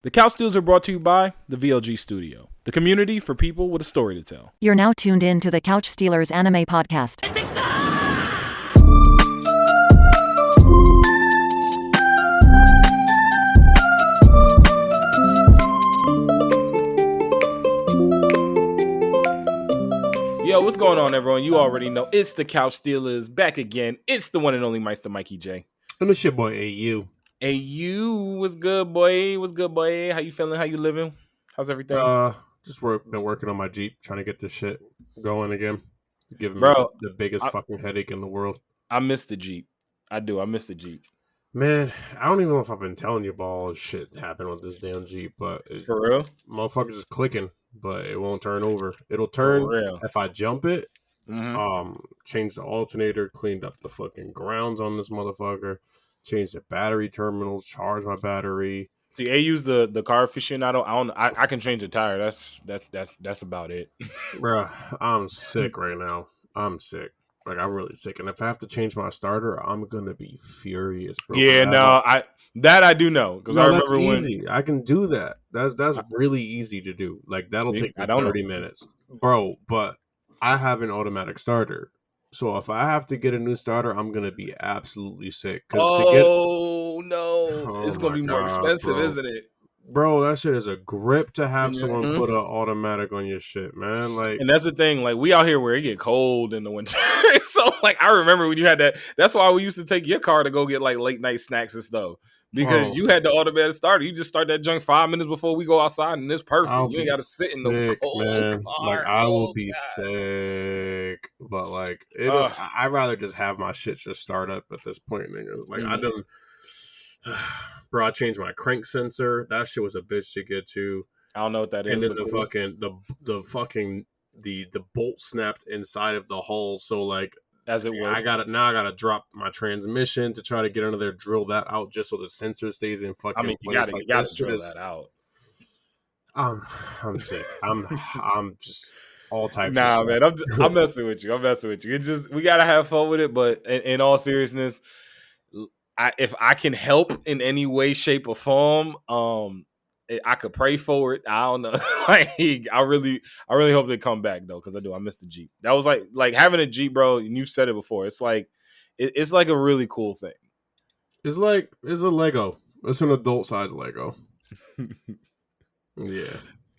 The Couch Steals are brought to you by the VLG Studio, the community for people with a story to tell. You're now tuned in to the Couch Stealers Anime Podcast. Yo, what's going on, everyone? You already know it's the Couch Stealers back again. It's the one and only Meister Mikey J. And it's your boy AU. AU, what's good, boy? What's good, boy? How you feeling? How you living? How's everything? Been working on my Jeep, trying to get this shit going again. Giving Bro, me the biggest fucking headache in the world. I miss the Jeep. I do. I miss the Jeep. Man, I don't even know if I've been telling you about all this shit happened with this damn Jeep, but For real? Motherfuckers is clicking, but it won't turn over. It'll turn if I jump it. Changed the alternator, cleaned up the fucking grounds on this motherfucker, changed the battery terminals, charged my battery. See, AU's the car aficionado. I can change the tire. That's about it. Bruh, I'm sick right now. I'm sick. Like, I'm really sick. And if I have to change my starter, I'm going to be furious, bro. Yeah, I do know. Because I remember easy. I can do that. That's really easy to do. Like, that'll take me 30 minutes. Bro, but I have an automatic starter. So if I have to get a new starter, I'm going to be absolutely sick. Oh, no. It's going to be more expensive, bro. Isn't it? Bro, that shit is a grip to have someone put an automatic on your shit, man. Like, and that's the thing. Like, we out here where it get cold in the winter. So, like, I remember when you had that. That's why we used to take your car to go get, like, late night snacks and stuff. Because you had the automatic starter. You just start that junk 5 minutes before we go outside, and it's perfect. You ain't got to sit in the cold man. car. Like, I will be sick. But, like, I'd rather just have my shit just start up at this point. Nigga. Like, I done... Bro, I changed my crank sensor. That shit was a bitch to get to. I don't know what that is. And then the bolt snapped inside of the hull. So, like, as it was, I gotta drop my transmission to try to get under there, drill that out just so the sensor stays in fucking place. You gotta drill that out. I'm sick. I'm just all types. Nah, man, I'm messing with you. It's just we gotta have fun with it. But in all seriousness, if I can help in any way, shape, or form, I could pray for it. I don't know. I really hope they come back though, because I miss the Jeep. That was like having a Jeep, bro. And you've said it before. It's like it's like a really cool thing. It's a Lego. It's an adult size Lego. Yeah.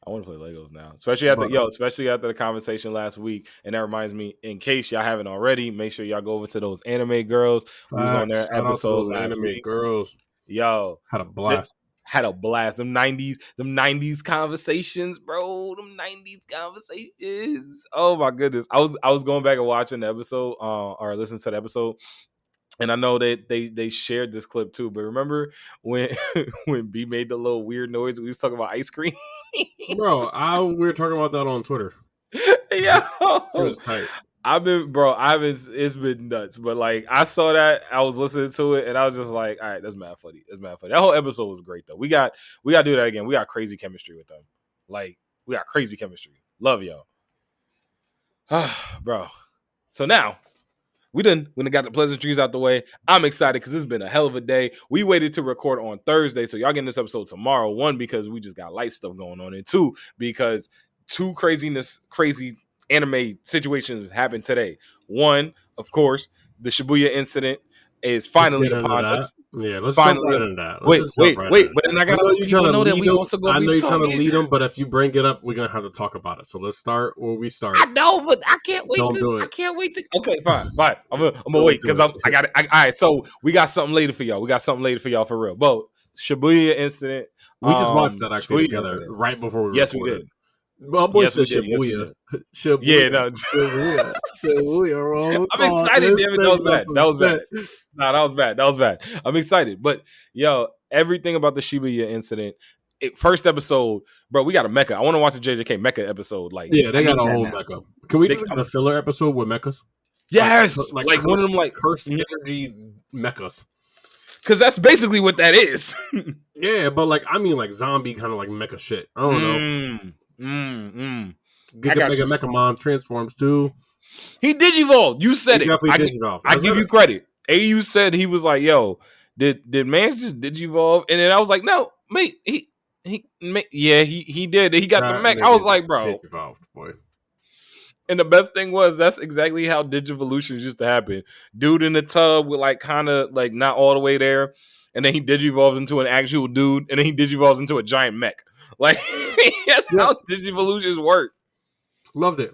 I want to play Legos now, especially after the conversation last week. And that reminds me, in case y'all haven't already, make sure y'all go over to those anime girls who was on their episodes last week. Girls, yo, had a blast. Them 90s conversations, bro. Them 90s conversations. Oh my goodness. I was going back and watching the episode, or listening to the episode. And I know that they shared this clip too, but remember when B made the little weird noise? We was talking about ice cream. Bro, we were talking about that on Twitter. Yeah, it was tight. It's been nuts. But like, I saw that, I was listening to it, and I was just like, all right, that's mad funny. That whole episode was great though. We got to do that again. We got crazy chemistry with them. Like, we got crazy chemistry. Love y'all, bro. So now. We done got the pleasantries out the way. I'm excited because it's been a hell of a day. We waited to record on Thursday, so y'all getting this episode tomorrow. One, because we just got life stuff going on, and two, because crazy anime situations happened today. One, of course, the Shibuya incident is finally upon us. Yeah, let's finally jump right into that. Wait, but then I gotta let people know that we also going to be talking. I know you're trying to lead them, but if you bring it up, we're gonna have to talk about it. So let's start where we start. I know, but I can't wait. I can't wait to. Okay, fine. I'm gonna wait because I got it. All right, so we got something later for y'all. For real. But Shibuya incident. We just watched that actually together right before we. Yes, we did. My boy said Shibuya. Yeah, no. Shibuya. I'm excited. Damn it, that was bad. Nah, that was bad. I'm excited. But, yo, everything about the Shibuya incident, first episode, bro, we got a mecha. I want to watch the JJK mecha episode. Like, yeah, they got a whole mecha. Can we just get a filler episode with mechas? Yes! Like one of them, like, cursed energy mechas. Because that's basically what that is. Yeah, but, like, I mean, like, zombie kind of, like, mecha shit. I don't know. Get the Mechamon transforms too. He digivolved. You said it. I give you credit. AU said he was like, "Yo, did man just digivolve?" And then I was like, "No, mate. He did. He got the mech. I was like, bro. Digivolved, boy. And the best thing was that's exactly how Digivolutions used to happen. Dude in the tub with like kind of like not all the way there, and then he digivolves into an actual dude, and then he digivolves into a giant mech. Like that's how Digivolutions work. Loved it.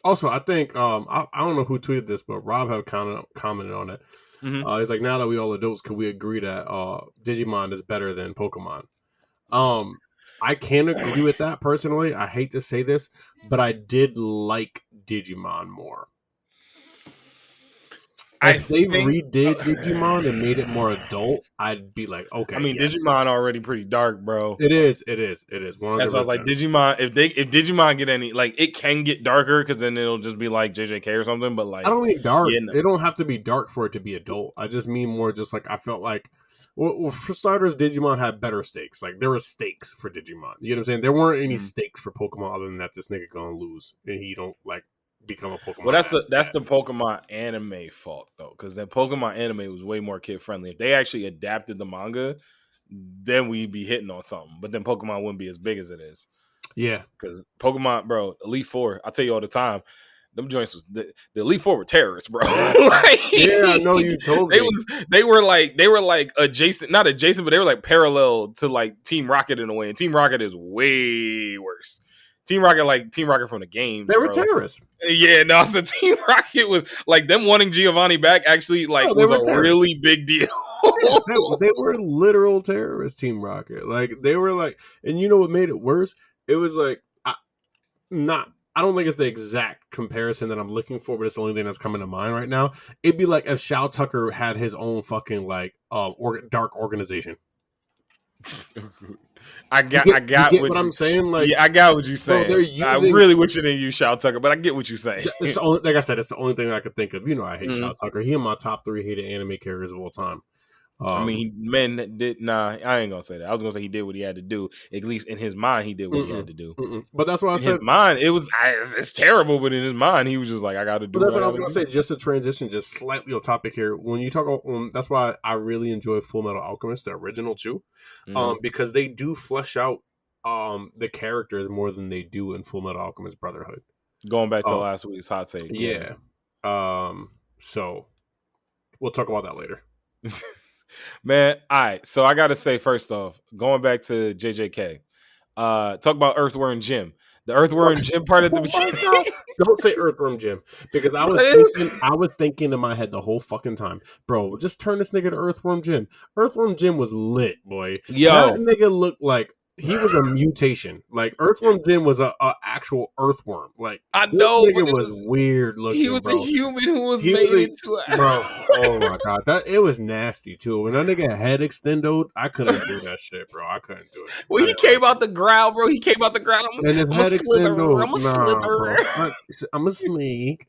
Also, I think I don't know who tweeted this, but Rob have commented on it. Mm-hmm. He's like, now that we all adults, can we agree that Digimon is better than Pokemon? I can agree with that personally. I hate to say this, but I did like Digimon more. If they redid Digimon and made it more adult, I'd be like, okay. I mean, yes. Digimon already pretty dark, bro. It is. 100%. That's why I was like, Digimon. If Digimon get any, like, it can get darker because then it'll just be like JJK or something. But like, I don't mean dark. Yeah, no. It don't have to be dark for it to be adult. I just mean more just like I felt like. Well, for starters, Digimon had better stakes. Like, there were stakes for Digimon. You know what I'm saying? There weren't any stakes for Pokemon other than that this nigga gonna lose and he don't like become a Pokemon. Well, that's the Pokemon anime fault though, because that Pokemon anime was way more kid friendly. If they actually adapted the manga, then we'd be hitting on something. But then Pokemon wouldn't be as big as it is. Yeah, because Pokemon, bro, Elite Four. I tell you all the time. Them joints was the Elite Four were terrorists, bro. Like, yeah, I know you told me. They were like adjacent, not adjacent, but they were like parallel to like Team Rocket in a way. And Team Rocket is way worse. Team Rocket from the game. They were terrorists. Yeah, no, so Team Rocket was like them wanting Giovanni back actually like was a really big deal. they were literal terrorists, Team Rocket. Like they were like, and you know what made it worse? It was like I don't think it's the exact comparison that I'm looking for, but it's the only thing that's coming to mind right now. It'd be like if Shao Tucker had his own fucking like dark organization. I get what I'm saying. Like, yeah, I got what you're saying. I really wish you didn't use Shao Tucker, but I get what you're saying. It's like I said, it's the only thing I could think of. You know, I hate Shao Tucker. He in my top 3 hated anime characters of all time. I mean, I ain't gonna say that. I was gonna say he did what he had to do. At least in his mind, he did what he had to do. But that's what I said. In his mind, it's terrible. But in his mind, he was just like, I got to do. But that's what I was gonna say. Just to transition, just slightly off topic here. When you talk about, that's why I really enjoy Full Metal Alchemist, the original too, because they do flesh out the characters more than they do in Full Metal Alchemist Brotherhood. Going back to last week's hot take. Yeah. So we'll talk about that later. Man, all right. So I gotta say, first off, going back to JJK, talk about Earthworm Jim. The Earthworm Jim part at the beginning. Don't say Earthworm Jim, because I was thinking in my head the whole fucking time, bro. Just turn this nigga to Earthworm Jim. Earthworm Jim was lit, boy. Yo, that nigga looked like he was a mutation. Like Earthworm Jim was a actual earthworm. Like I know, this nigga was weird looking. He was bro. a human who was made into a bro. Oh my god, it was nasty too. When that nigga head extended, I couldn't do that shit, bro. I couldn't do it. Well, he came out the ground, bro. He came out the ground. And his head extended. I'm a snake.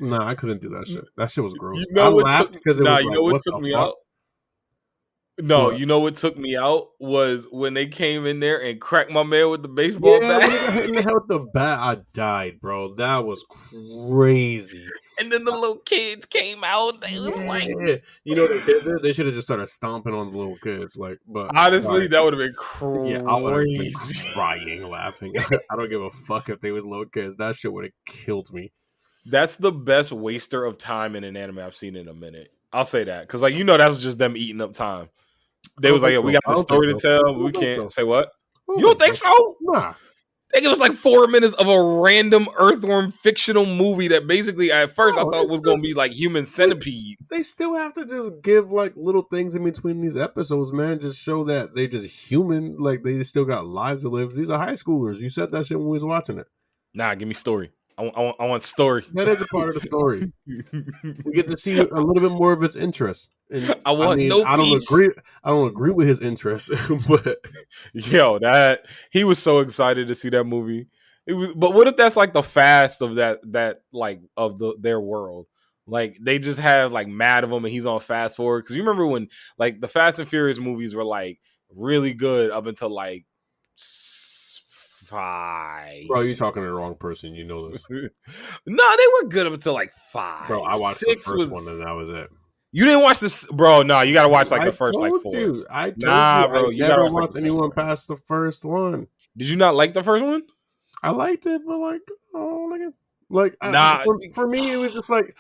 Nah, I couldn't do that shit. That shit was gross. I laughed because it was you know what took me out? No, you know what took me out was when they came in there and cracked my man with the baseball bat. When they hit in the head with the bat, I died, bro. That was crazy. And then the little kids came out. They was like, you know, they should have just started stomping on the little kids. Like, but honestly, that would have been crazy. Yeah, I would have been crying, laughing. I don't give a fuck if they was little kids. That shit would have killed me. That's the best waster of time in an anime I've seen in a minute. I'll say that because, like, you know, that was just them eating up time. They was like, "Yo, we got the story to tell. We can't say what." You don't think so? Nah. I think it was like 4 minutes of a random Earthworm fictional movie that basically, at first, I thought was going to be like Human Centipede. They still have to just give like little things in between these episodes, man. Just show that they just human. Like they still got lives to live. These are high schoolers. You said that shit when we was watching it. Nah, give me story. I want story. That is a part of the story. We get to see a little bit more of his interest. And, I don't agree with his interest, but yo, he was so excited to see that movie. But what if that's like the fast of that like of their world? Like they just have like mad of him, and he's on fast forward. Because you remember when like the Fast and Furious movies were like really good up until like 5. Bro, you're talking to the wrong person. You know this. No, they were good up until like 5. Bro, I watched the first one and that was it. You didn't watch this, bro? No, you gotta watch like the first like 4. I told Nah, you, bro, I you gotta never watch like watched the first anyone 4. past the first one. Did you not like the first one? I liked it, but like, oh, Nah, for me, it was just like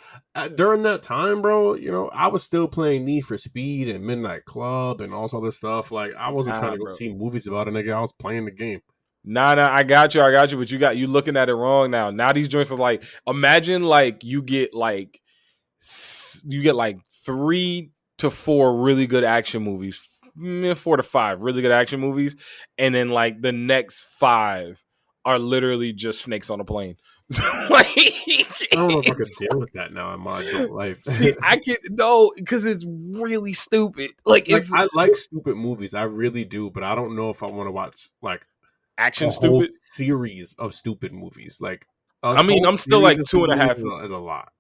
during that time, bro. You know, I was still playing Need for Speed and Midnight Club and all this other stuff. Like, I wasn't trying to go bro. see movies about a nigga. I was playing the game. Nah, I got you, but you looking at it wrong now. Now these joints are like, imagine like you get like 3 to 4 really good action movies, 4 to 5 really good action movies, and then like the next 5 are literally just snakes on a plane. Like, I don't know if I could deal with that now in my adult life. See, I can no, because it's really stupid. Like I like stupid movies, I really do, but I don't know if I want to watch like action a whole stupid series of stupid movies. Like, I mean, I'm still like 2.5 is a lot.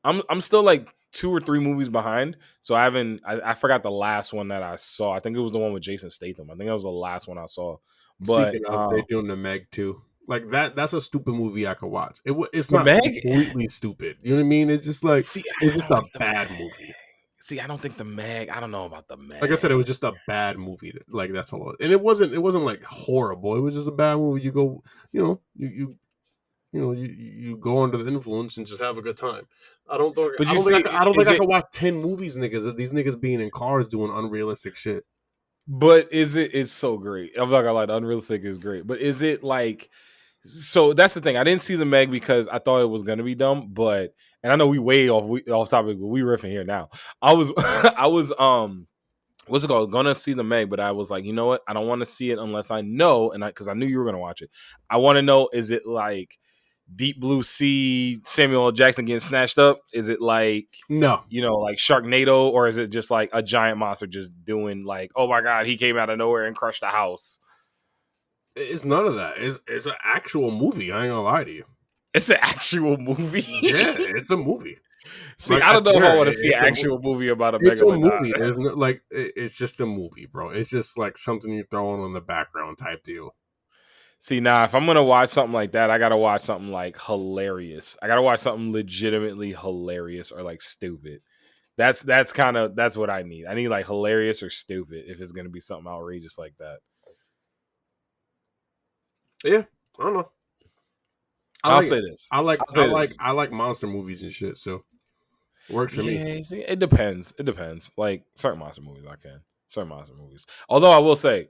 I'm still like 2 or 3 movies behind, so I forgot the last one that I saw. I think it was the one with Jason Statham. I think that was the last one I saw. But speaking of, they're doing the Meg too. Like that's a stupid movie I could watch. It's not Meg? completely stupid. You know what I mean? It's just like it's just a bad movie. See, I don't think the Meg. I don't know about the Meg. Like I said, it was just a bad movie. Like that's all. And it wasn't like horrible. It was just a bad movie. You go, you go under the influence and just have a good time. I don't think I can watch 10 movies, niggas. Of these niggas being in cars doing unrealistic shit. But it's so great. I'm not gonna lie, the unrealistic is great. But is it like? So that's the thing. I didn't see the Meg because I thought it was gonna be dumb. But and I know we way off topic, but we riffing here now. I was what's it called? Gonna see the Meg, but I was like, you know what? I don't want to see it unless I know, and because I knew you were gonna watch it. I want to know: is it like Deep Blue Sea, Samuel L. Jackson getting snatched up? Is it like no, like Sharknado, or is it just like a giant monster just doing like, oh my god, he came out of nowhere and crushed the house? It's none of that. It's an actual movie. I ain't gonna lie to you. It's an actual movie. Yeah, it's a movie. See, like, I don't know if I want to see an actual movie about a movie. It's just a movie, bro. It's just like something you throw on the background type deal. See, now if I'm gonna watch something like that, I gotta watch something like hilarious. I gotta watch something legitimately hilarious or like stupid. That's what I need. I need like hilarious or stupid if it's gonna be something outrageous like that. Yeah, I don't know. I'll say this. I like monster movies and shit, so it works for me. See, it depends. Like certain monster movies, I can. Certain monster movies. Although I will say,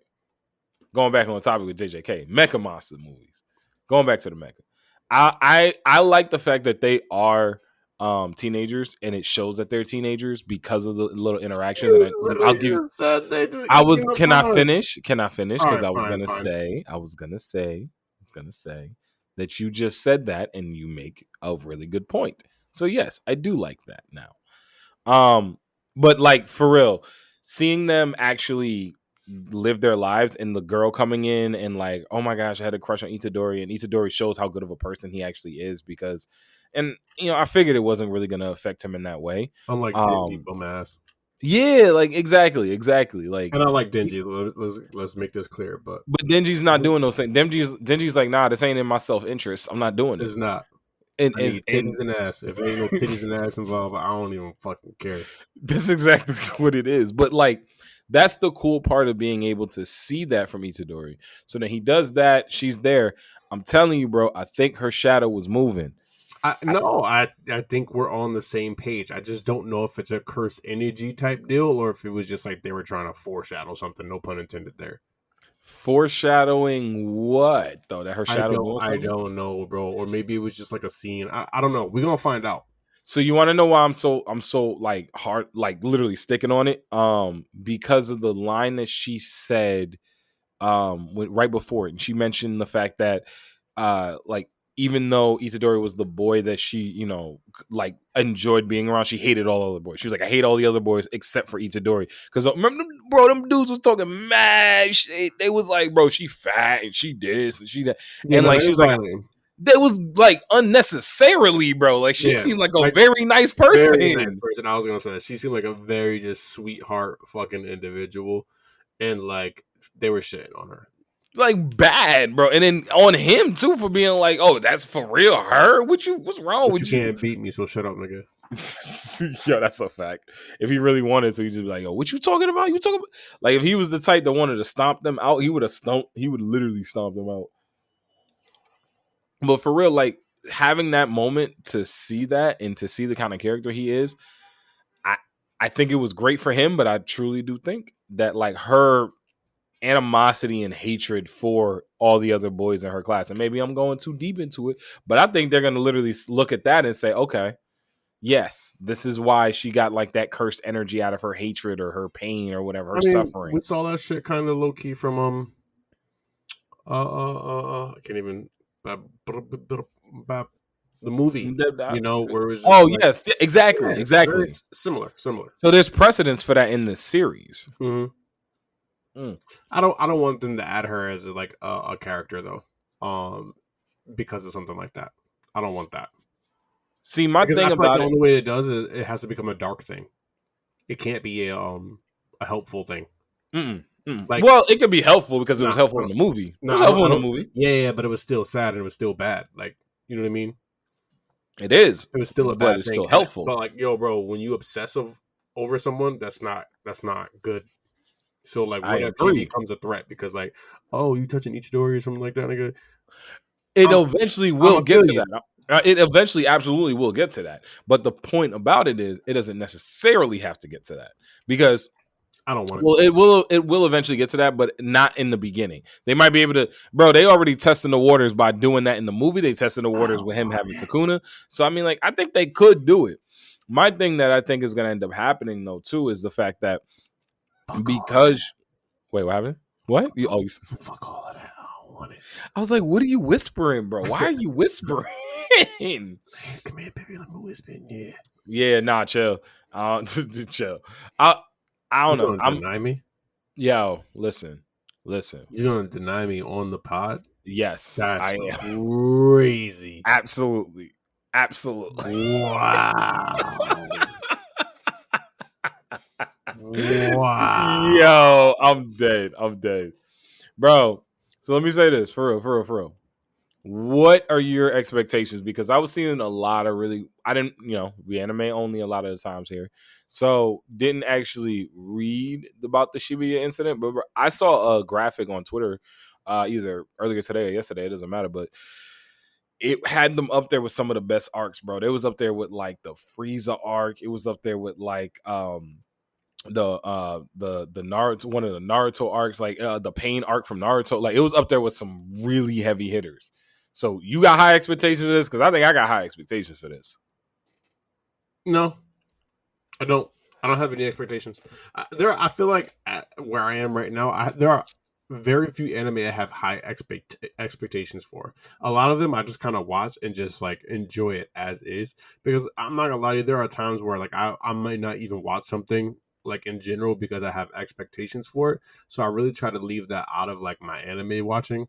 going back on the topic with JJK, mecha monster movies. Going back to the mecha, I like the fact that they are teenagers, and it shows that they're teenagers because of the little interactions. And I'll give you. Can I finish? Because I was gonna say that you just said that, and you make a really good point. So yes, I do like that now. But like for real, seeing them actually live their lives, and the girl coming in and like, oh my gosh, I had a crush on Itadori, and Itadori shows how good of a person he actually is because, and I figured it wasn't really gonna affect him in that way. Unlike Denji bum-ass. Yeah, like exactly. Like, and I like Denji. Let's make this clear, but Denji's not doing those things. Denji's like, nah, this ain't in my self-interest. I'm not doing it. It's not. And titties and ass. If ain't no titties and ass involved, I don't even fucking care. That's exactly what it is. But like, that's the cool part of being able to see that from Itadori. So then he does that. She's there. I'm telling you, bro. I think her shadow was moving. I think we're on the same page. I just don't know if it's a cursed energy type deal or if it was just like they were trying to foreshadow something. No pun intended there. Foreshadowing what though? That her shadow. I don't know, bro. Or maybe it was just like a scene. I don't know. We're gonna find out. So you want to know why I'm so like hard, like literally sticking on it? Because of the line that she said, right before it, and she mentioned the fact that, like, even though Itadori was the boy that she, like enjoyed being around, she hated all the other boys. She was like, I hate all the other boys except for Itadori. Because remember, bro, them dudes was talking mad shit. They was like, bro, she fat and she this and she that. And like, she was like, that was like unnecessarily, bro. Like she seemed like a very nice person. Very nice person. I was gonna say that. She seemed like a very just sweetheart fucking individual. And like they were shitting on her. Like bad, bro, and then on him too for being like, "Oh, that's for real, her." What's wrong with you? You can't beat me, so shut up, nigga. Yo, that's a fact. If he really wanted to, he'd just be like, "Yo, what you talking about? You talking about?" Like if he was the type that wanted to stomp them out, he would literally stomp them out. But for real, like having that moment to see that and to see the kind of character he is, I think it was great for him. But I truly do think that like her animosity and hatred for all the other boys in her class, and maybe I'm going too deep into it, but I think they're going to literally look at that and say, okay, yes, this is why she got like that cursed energy out of her hatred or her pain or whatever, her suffering. We saw that shit kind of low key from I can't even the movie, you know, where it was just yes, exactly, exactly similar. So there's precedence for that in this series. I don't want them to add her as like a character though, because of something like that. I don't want that. See, my thing about the only way it does is it has to become a dark thing. It can't be a helpful thing. Like, well, it could be helpful because it was helpful in the movie. It was helpful in the movie. Yeah, but it was still sad and it was still bad. Like, you know what I mean? It is. It was still a bad thing. It's still helpful. But like, yo, bro, when you obsessive over someone, that's not good. So like, what if he becomes a threat because like, oh, you touching Ichidori or something like that, nigga? It eventually will get to that. It eventually absolutely will get to that. But the point about it is, it doesn't necessarily have to get to that because I don't want. Well, it will eventually get to that, but not in the beginning. They might be able to, bro. They already testing the waters by doing that in the movie. They tested the waters with him having Sukuna. So I mean, like, I think they could do it. My thing that I think is going to end up happening though too is the fact that because wait, what happened? What? You fuck all of that. I don't want it. I was like, what are you whispering, bro? Why are you whispering? Man, come here, baby. Let me whisper in here. Yeah, nah, chill. Chill. I don't know. I'm deny me. Yo, listen. You're gonna deny me on the pod? Yes, that's I am. Crazy. Absolutely. Wow. Wow. Yo, I'm dead, bro. So let me say this for real. What are your expectations? Because I was seeing a lot of we anime only a lot of the times here. So didn't actually read about the Shibuya incident, but I saw a graphic on Twitter either earlier today or yesterday, it doesn't matter, but it had them up there with some of the best arcs, bro. It was up there with like the Frieza arc. It was up there with like the Naruto, one of the Naruto arcs, like the Pain arc from Naruto. Like it was up there with some really heavy hitters. So you got high expectations for this? Because I think I got high expectations for this. No, I don't. I don't have any expectations. I feel like where I am right now, there are very few anime I have high expectations for. A lot of them I just kind of watch and just like enjoy it as is. Because I'm not gonna lie to you, there are times where like I might not even watch something like in general because I have expectations for it. So I really try to leave that out of like my anime watching.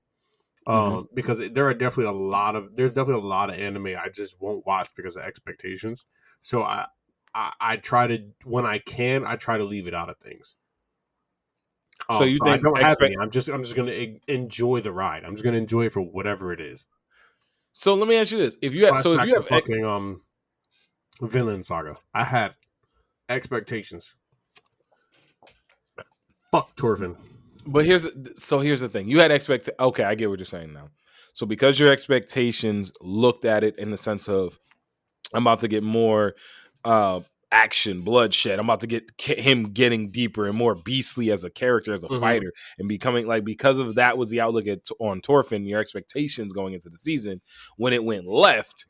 Because there's definitely a lot of anime I just won't watch because of expectations. So I try to, when I can, I try to leave it out of things. So you think I don't have any. I'm just gonna enjoy the ride. I'm just gonna enjoy it for whatever it is. So let me ask you this: if you have fucking Vinland Saga, I had expectations. Fuck Thorfinn. But here's the thing. You had okay, I get what you're saying now. So because your expectations looked at it in the sense of I'm about to get more action, bloodshed. I'm about to get him getting deeper and more beastly as a character, as a fighter, and becoming like, because of that was the outlook on Thorfinn, your expectations going into the season. When it went left,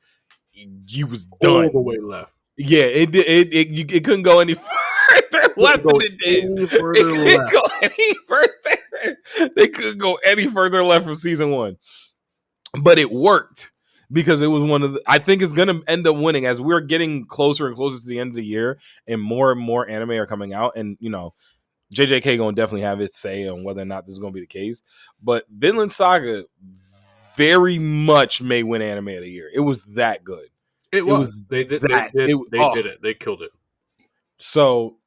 you was done. All the way left. Yeah, it couldn't go any further left than it did. It couldn't go any further. They couldn't go any further left from season 1. But it worked because it was one of the, I think it's going to end up winning as we're getting closer and closer to the end of the year and more anime are coming out. And, you know, JJK going to definitely have its say on whether or not this is going to be the case. But Vinland Saga very much may win anime of the year. It was that good. It was. They did it. They killed it. So,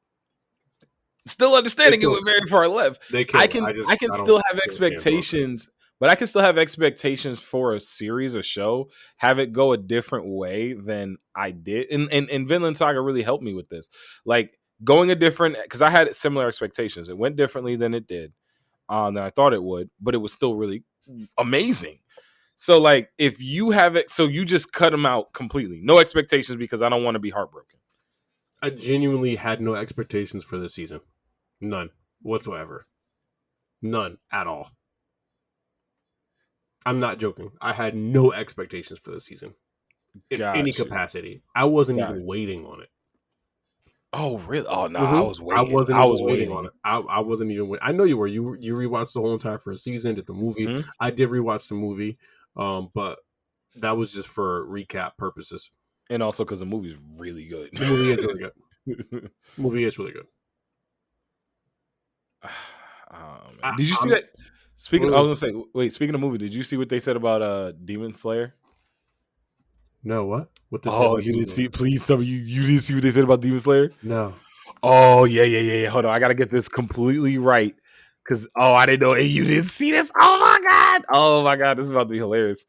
still understanding it went very far left. I can still have expectations But I can still have expectations for a series or show, have it go a different way than I did. And Vinland Saga really helped me with this. Like going a different, because I had similar expectations. It went differently than it did, than I thought it would, but it was still really amazing. So like if you have it, so you just cut them out completely. No expectations because I don't want to be heartbroken. I genuinely had no expectations for this season. None whatsoever. None at all. I'm not joking. I had no expectations for this season in any capacity. I wasn't even waiting on it. Oh, really? Oh, no, I was waiting. I was waiting on it. I wasn't even waiting. I know you were. You rewatched the whole entire first season, did the movie. Mm-hmm. I did rewatch the movie, but that was just for recap purposes. And also because the movie is really good. The movie is really good. The movie is really good. Did you see that? Speaking, I was gonna say, wait. Speaking of movie, did you see what they said about Demon Slayer? No, what? What they said? Oh, you didn't see? Please tell me you didn't see what they said about Demon Slayer? No. Oh yeah. Hold on, I gotta get this completely right because I didn't know. Hey, you didn't see this? Oh my god, this is about to be hilarious.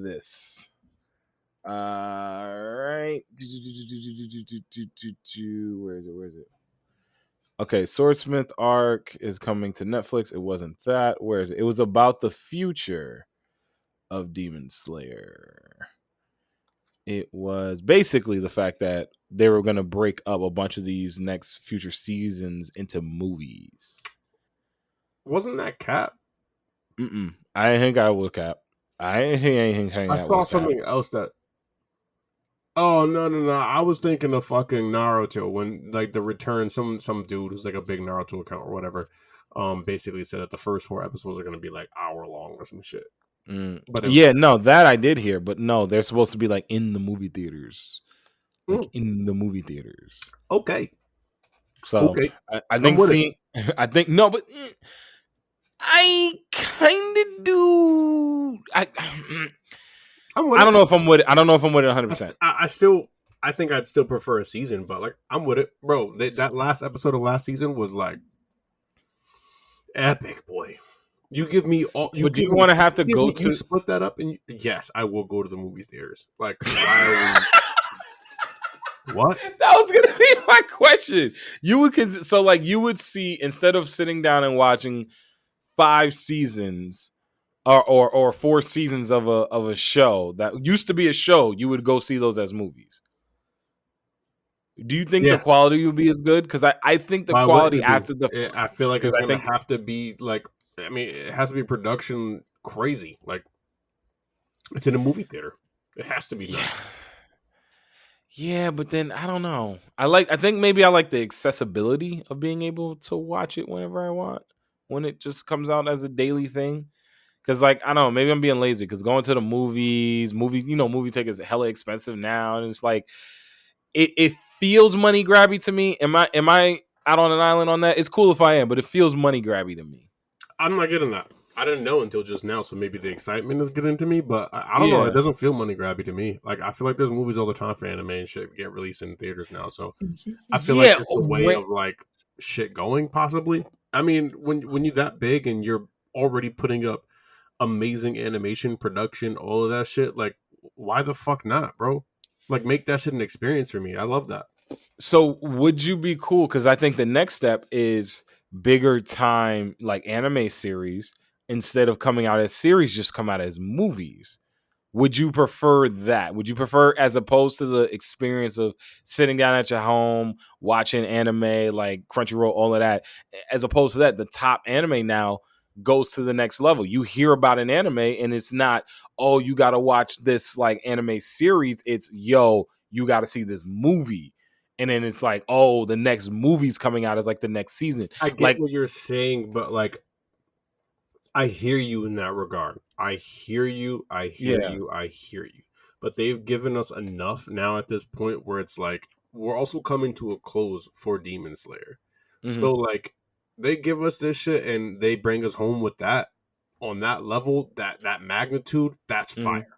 This. All right. Where is it? Okay, Swordsmith arc is coming to Netflix. It wasn't that. Where is it? It was about the future of Demon Slayer. It was basically the fact that they were going to break up a bunch of these next future seasons into movies. Wasn't that Cap? I didn't think I would Cap. I saw something else that. Oh no! I was thinking of fucking Naruto when like the return. Some dude who's like a big Naruto account or whatever, basically said that the first 4 episodes are going to be like hour long or some shit. But no, that I did hear, but no, they're supposed to be like in the movie theaters, in the movie theaters. Okay, so okay. I think seeing, I think no, but I kind of do. I don't know if I'm with it. I don't know if I'm with it 100%. I think I'd still prefer a season, but like I'm with it, bro. That last episode of last season was like epic, boy. You give me all. You want to have to go to you split that up, and yes, I will go to the movie theaters. Like, what? That was gonna be my question. You would see instead of sitting down and watching 5 seasons or 4 seasons of a show that used to be a show, you would go see those as movies. Do you think the quality would be as good? Because I think the quality after I feel like it's gonna have to be like. I mean, it has to be production crazy. Like, it's in a movie theater. It has to be done. Yeah, but then I don't know. I think maybe I like the accessibility of being able to watch it whenever I want when it just comes out as a daily thing. Because like I don't know, maybe I'm being lazy. Because going to the movie tickets are hella expensive now, and it's like it feels money grabby to me. Am I out on an island on that? It's cool if I am, but it feels money grabby to me. I'm not getting that. I didn't know until just now, so maybe the excitement is getting to me, but I don't know. It doesn't feel money grabby to me. Like, I feel like there's movies all the time for anime and shit get released in theaters now, so I feel like it's a way of, like, shit going, possibly. I mean, when you're that big and you're already putting up amazing animation, production, all of that shit, like, why the fuck not, bro? Like, make that shit an experience for me. I love that. So, would you be cool? Because I think the next step is bigger time like anime series instead of coming out as series, just come out as movies. Would you prefer that? Would you prefer as opposed to the experience of sitting down at your home watching anime like Crunchyroll, all of that, as opposed to that, the top anime now goes to the next level. You hear about an anime and it's not, oh, you got to watch this like anime series. It's, yo, you got to see this movie. And then it's like, oh, the next movie's coming out as like the next season. I get what you're saying, but like, I hear you in that regard. I hear you. But they've given us enough now at this point where it's like, we're also coming to a close for Demon Slayer. Mm-hmm. So like, they give us this shit and they bring us home with that on that level, that magnitude, that's fire.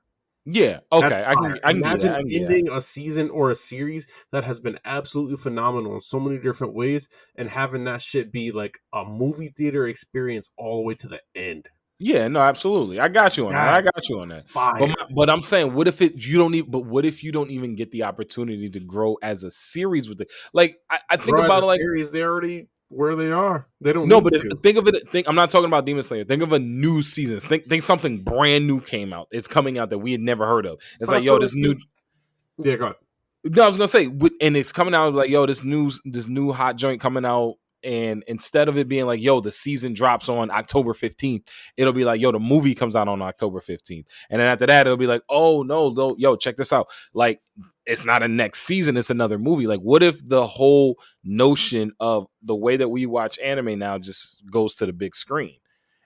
Yeah, okay, I can get that. Imagine ending a season or a series that has been absolutely phenomenal in so many different ways, and having that shit be like a movie theater experience all the way to the end. Yeah, no, absolutely. I got you on that. I got you on that. Fire. But I'm saying, what if you don't even? But what if you don't even get the opportunity to grow as a series with it? Like I think about it, like series, they already where they are. They don't no, need but to. think of it. I'm not talking about Demon Slayer. Think of a new season. Think something brand new came out. It's coming out that we had never heard of. It's like, yo, this new. Yeah, go ahead. No, I was gonna say, and it's coming out like, yo, this new hot joint coming out, and instead of it being like, yo, the season drops on October 15th, it'll be like, yo, the movie comes out on October 15th, and then after that, it'll be like, oh no, yo, check this out, like it's not a next season, it's another movie. Like, what if the whole notion of the way that we watch anime now just goes to the big screen,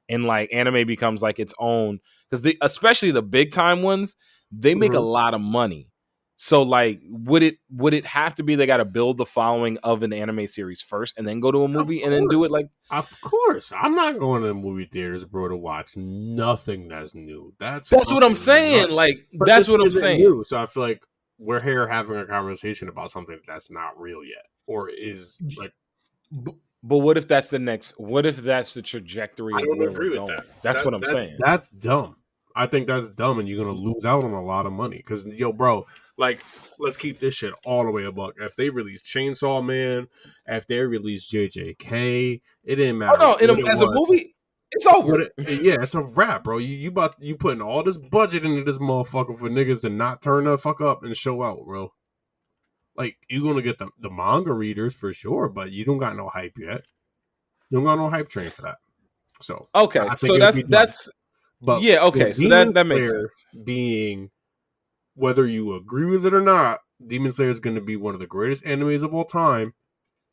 and like anime becomes like its own, because especially the big time ones, they make a lot of money. So like, would it have to be they got to build the following of an anime series first and then go to a movie and then do it like? Of course, I'm not going to the movie theaters, bro, to watch nothing that's new. That's what I'm saying. Nuts. Like, but that's what I'm saying. New, so I feel like we're here having a conversation about something that's not real yet, or is like. But what if that's the next? What if that's the trajectory of where we're going? That's what I'm saying. That's dumb. I think that's dumb, and you're gonna lose out on a lot of money. Because yo, bro, like, let's keep this shit all the way a buck. If they release Chainsaw Man, if they release JJK, it didn't matter. Oh no, as a movie, it's over. Yeah, it's a wrap, bro. You putting all this budget into this motherfucker for niggas to not turn the fuck up and show out, bro. Like, you're gonna get the manga readers for sure, but you don't got no hype yet. You don't got no hype train for that. So okay, so that's. But yeah, okay, so that makes sense. Being, whether you agree with it or not, Demon Slayer is going to be one of the greatest animes of all time.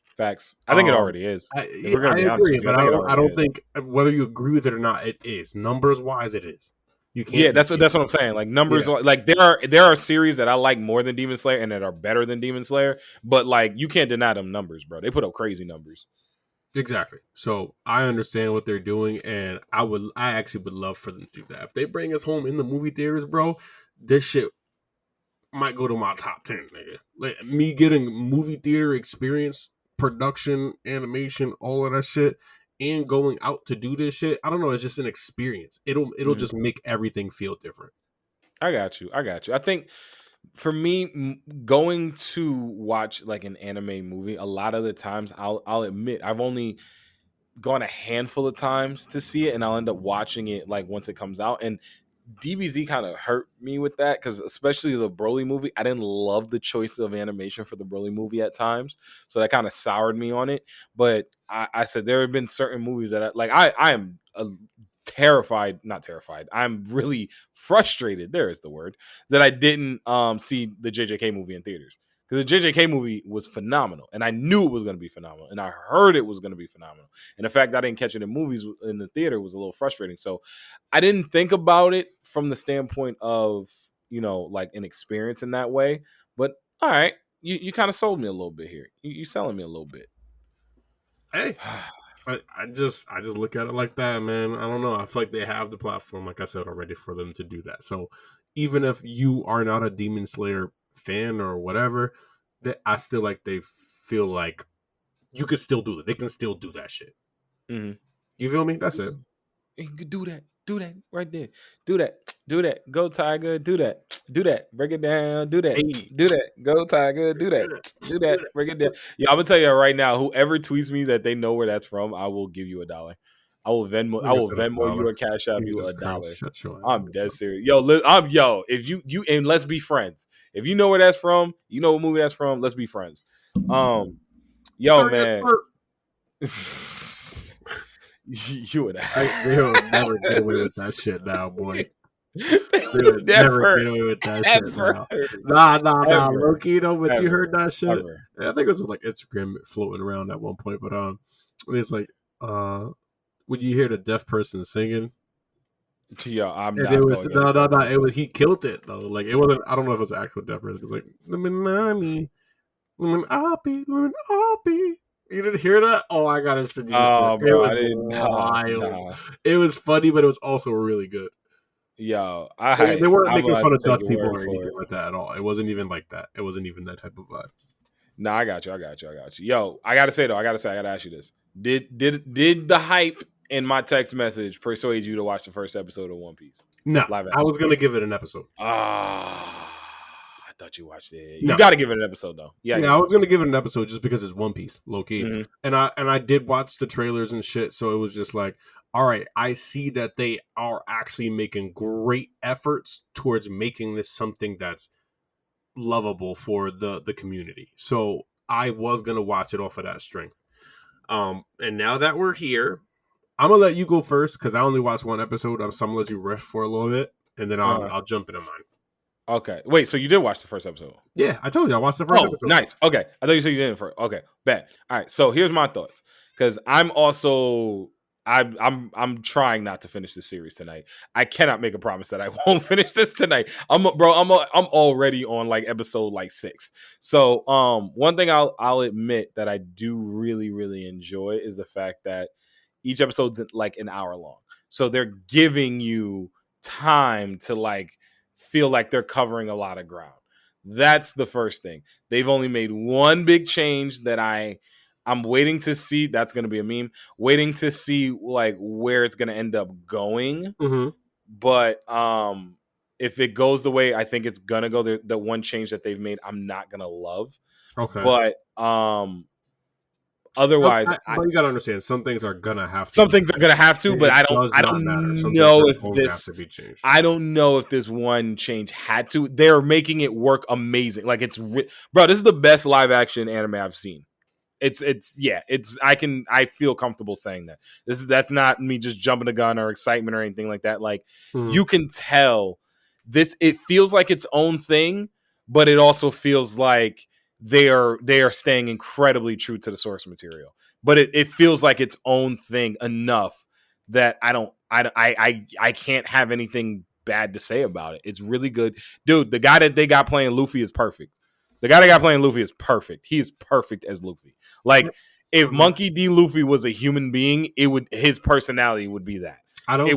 Facts. I think it already is. I agree, but I don't think whether you agree with it or not, it is. Numbers wise, it is. You can't. Yeah, that's what I'm saying. Like numbers, like there are series that I like more than Demon Slayer and that are better than Demon Slayer, but like you can't deny them numbers, bro. They put up crazy numbers. Exactly. So I understand what they're doing, and I actually would love for them to do that. If they bring us home in the movie theaters, bro, this shit might go to my top 10, nigga. Like, me getting movie theater experience, production, animation, all of that shit, and going out to do this shit. I don't know. It's just an experience. It'll just make everything feel different. I got you. I think. For me, going to watch like an anime movie, a lot of the times I'll admit I've only gone a handful of times to see it, and I'll end up watching it like once it comes out. And DBZ kind of hurt me with that, because especially the Broly movie, I didn't love the choice of animation for the Broly movie at times, so that kind of soured me on it. But I said there have been certain movies that I am not terrified. I'm really frustrated. There is the word, that I didn't see the JJK movie in theaters, because the JJK movie was phenomenal, and I knew it was going to be phenomenal, and I heard it was going to be phenomenal. And the fact that I didn't catch it in movies in the theater was a little frustrating. So I didn't think about it from the standpoint of, like an experience in that way. But all right, you kind of sold me a little bit here. You selling me a little bit. Hey. I just look at it like that, man. I don't know. I feel like they have the platform, like I said already, for them to do that. So even if you are not a Demon Slayer fan or whatever, I still like they feel like you could still do it. They can still do that shit. Mm-hmm. You feel me? That's it. You could do that. Do that right there. Do that. Go Tiger. Do that. Break it down. Do that. Hey. Do that. Go Tiger. Do that. Break it down. Yeah, I'm gonna tell you right now. Whoever tweets me that they know where that's from, I will give you $1. I will Venmo you or Cash App you $1. I'm dead serious. Yo, if you and let's be friends. If you know where that's from, you know what movie that's from. Let's be friends. Yo, man. You would they'll never get away with that shit now, boy. They'll never get away with that shit now. Nah, Loki, but you heard that shit. I think it was like Instagram floating around at one point, but it's like, when you hear the deaf person singing, yeah, I'm not. It was no. It was, he killed it though. Like, it wasn't. I don't know if it was an actual deaf person. It was like, Luminami, Luminapi. You didn't hear that? Oh, I gotta send you. Oh, bro, I didn't. Wild. It was funny, but it was also really good. Yo, They weren't I'm making gonna fun of take Dutch your people word or for anything it. like that at all. It wasn't even like that. It wasn't even that type of vibe. No, I got you. Yo, I gotta say though, I gotta ask you this: Did the hype in my text message persuade you to watch the first episode of One Piece? No, Live I action. was gonna give it an episode. I thought you watched it. No. You got to give it an episode though. Yeah, I was gonna give it an episode just because it's One Piece, low key, mm-hmm. and I did watch the trailers and shit, so it was just like, all right, I see that they are actually making great efforts towards making this something that's lovable for the community. So I was gonna watch it off of that strength. And now that we're here, I'm gonna let you go first because I only watched one episode. So I'm gonna let you riff for a little bit, and then I'll jump into mine. Okay. Wait, so you did watch the first episode? Yeah, I told you I watched the first episode. Nice. Okay. I thought you said you didn't first. Okay, bad. All right. So here's my thoughts. Because I'm trying not to finish this series tonight. I cannot make a promise that I won't finish this tonight. I'm already on like episode like 6. So one thing I'll admit that I do really, really enjoy is the fact that each episode's like an hour long. So they're giving you time to like feel like they're covering a lot of ground. That's the first thing. They've only made one big change that I'm waiting to see. That's going to be a meme. Waiting to see like where it's going to end up going. Mm-hmm. But if it goes the way I think it's going to go, the one change that they've made, I'm not going to love. Okay. But otherwise, but you gotta understand, some things are gonna have to. Some things are gonna have to, but I don't know if this. I don't know if this one change had to. They're making it work amazing. Like bro. This is the best live action anime I've seen. I feel comfortable saying that. That's not me just jumping the gun or excitement or anything like that. Like you can tell this. It feels like its own thing, but it also feels like they are staying incredibly true to the source material, but it feels like its own thing enough that I can't have anything bad to say about it. It's really good, dude. The guy that they got playing Luffy is perfect. The guy that got playing Luffy is perfect. He is perfect as Luffy. Like if Monkey D. Luffy was a human being, his personality would be that. I don't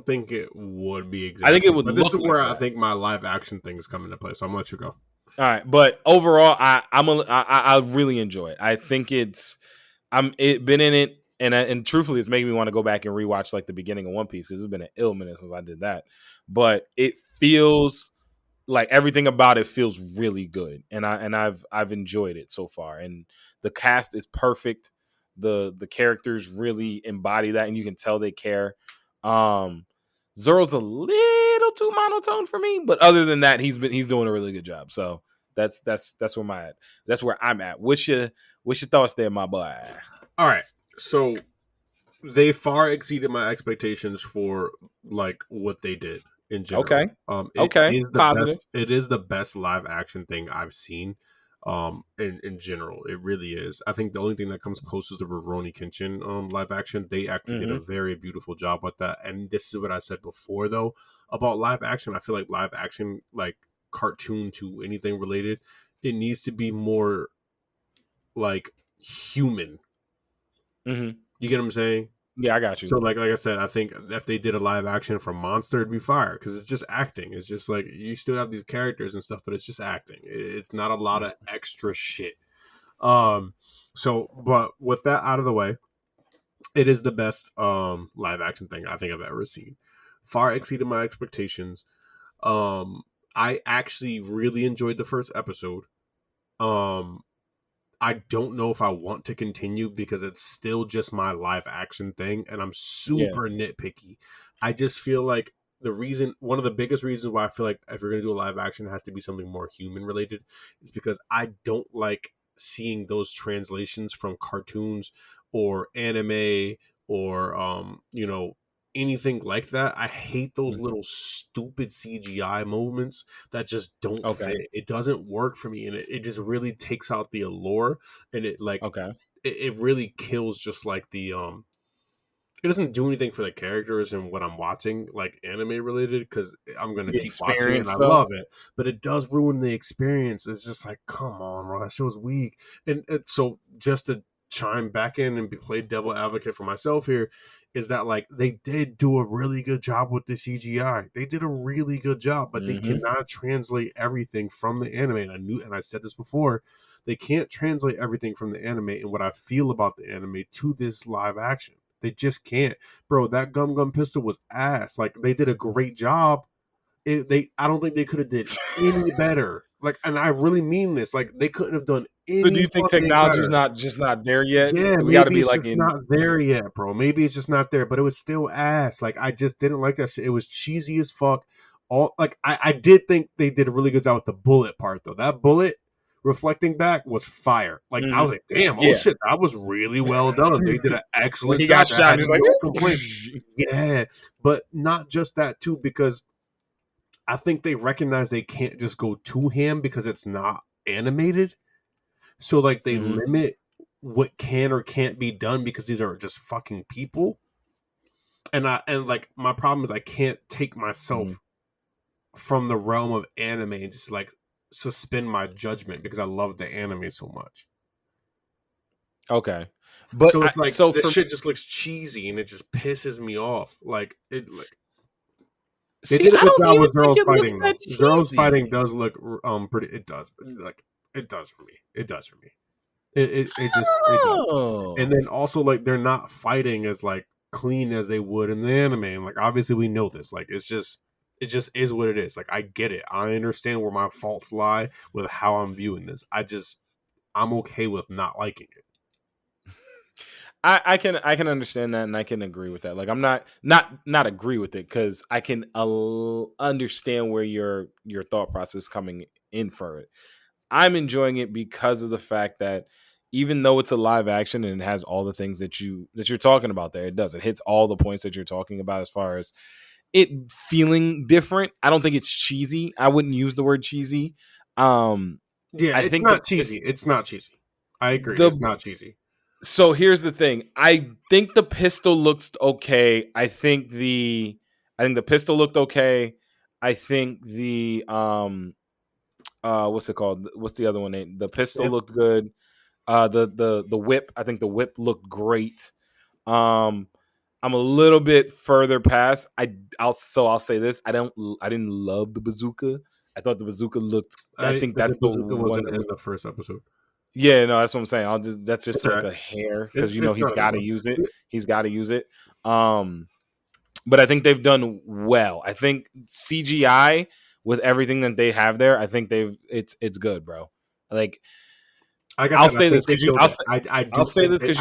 think it would be exactly. I think it would. But this is where I think my live action thing is coming into play. So I'm gonna let you go. All right, but overall, I really enjoy it. I think it been in it, and truthfully, it's making me want to go back and rewatch like the beginning of One Piece because it's been an ill minute since I did that. But it feels like everything about it feels really good, and I've enjoyed it so far. And the cast is perfect. The characters really embody that, and you can tell they care. Zoro's a little too monotone for me, but other than that, he's doing a really good job. So that's where I'm at. What's your thoughts there, my boy? All right, so they far exceeded my expectations for like what they did in general. Okay, positive. It is the best live action thing I've seen. In general, it really is. I think the only thing that comes close is the Rurouni Kenshin live action. They actually did a very beautiful job with that. And this is what I said before though about live action. I feel like live action, like cartoon to anything related, it needs to be more like human. You get what I'm saying? Yeah, I got you. So like I said, I think if they did a live action for Monster, it'd be fire because it's just acting. It's just like you still have these characters and stuff, but it's just acting. It's not a lot of extra shit. So, but with that out of the way, it is the best live action thing I think I've ever seen. Far exceeded my expectations. I actually really enjoyed the first episode. I don't know if I want to continue because it's still just my live action thing and I'm super nitpicky. I just feel like one of the biggest reasons why I feel like if you're going to do a live action, it has to be something more human related is because I don't like seeing those translations from cartoons or anime or, anything like that. I hate those little stupid CGI moments that just don't fit. It doesn't work for me, and it just really takes out the allure, and it really kills just like the it doesn't do anything for the characters and what I'm watching, like anime related, because I'm gonna keep watching it and I love it, but it does ruin the experience. It's just like, come on, bro, that show's weak. And so just to chime back in and play devil advocate for myself here, is that like they did do a really good job with the CGI. They did a really good job, but they cannot translate everything from the anime. And I said this before, they can't translate everything from the anime and what I feel about the anime to this live action. They just can't, bro. That Gum Gum Pistol was ass. Like they did a great job. I don't think they could have did any better. Like, and I really mean this. Like, they couldn't have done any. So do you think technology's not there yet? Yeah, we got to maybe be it's like just not there yet, bro. Maybe it's just not there, but it was still ass. Like, I just didn't like that shit. It was cheesy as fuck. I did think they did a really good job with the bullet part, though. That bullet reflecting back was fire. Like, I was like, damn, oh shit, that was really well done. They did an excellent he job. got shot, he's like, yeah, but not just that too, because I think they recognize they can't just go to him because it's not animated. So like they limit what can or can't be done because these are just fucking people. And like my problem is I can't take myself from the realm of anime and just like suspend my judgment because I love the anime so much. Okay. But so it's like this shit just looks cheesy and it just pisses me off. Like it like they did a good job with girls fighting though. Girls fighting does look pretty. It does like it does for me. It does for me. It just and then also like they're not fighting as like clean as they would in the anime. And like obviously we know this. Like it just is what it is. Like I get it. I understand where my faults lie with how I'm viewing this. I'm okay with not liking it. I can understand that and I can agree with that. Like I'm not agree with it because I can understand where your thought process is coming in for it. I'm enjoying it because of the fact that even though it's a live action and it has all the things that you're talking about there, it hits all the points that you're talking about as far as it feeling different. I don't think it's cheesy. I wouldn't use the word cheesy. I think not cheesy. It's not cheesy. I agree. It's not cheesy. So here's the thing. I think the pistol looks okay. I think the pistol looked okay. I think the what's it called? What's the other one? The pistol looked good. The whip. I think the whip looked great. I'm a little bit further past. I'll say this. I didn't love the bazooka. I thought the bazooka looked. I think that's the bazooka wasn't in the first episode. Yeah, no, that's what I'm saying. That's just like a hair because he's got to use it. He's got to use it. But I think they've done well. I think CGI with everything that they have there, I think it's good, bro. Like I'll say this because you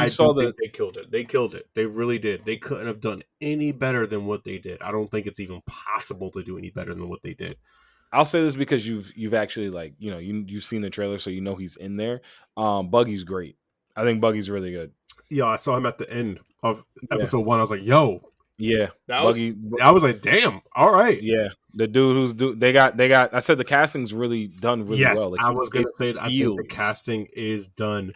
saw they killed it. They killed it. They really did. They couldn't have done any better than what they did. I don't think it's even possible to do any better than what they did. I'll say this because you've actually like you've seen the trailer, so you know he's in there. Buggy's great. I think Buggy's really good. Yeah, I saw him at the end of episode 1. I was like, yo. Yeah. Buggy. I was like, damn, all right. Yeah. The dude they got I said the casting's really done really well. Like, I was gonna say that I think the casting is done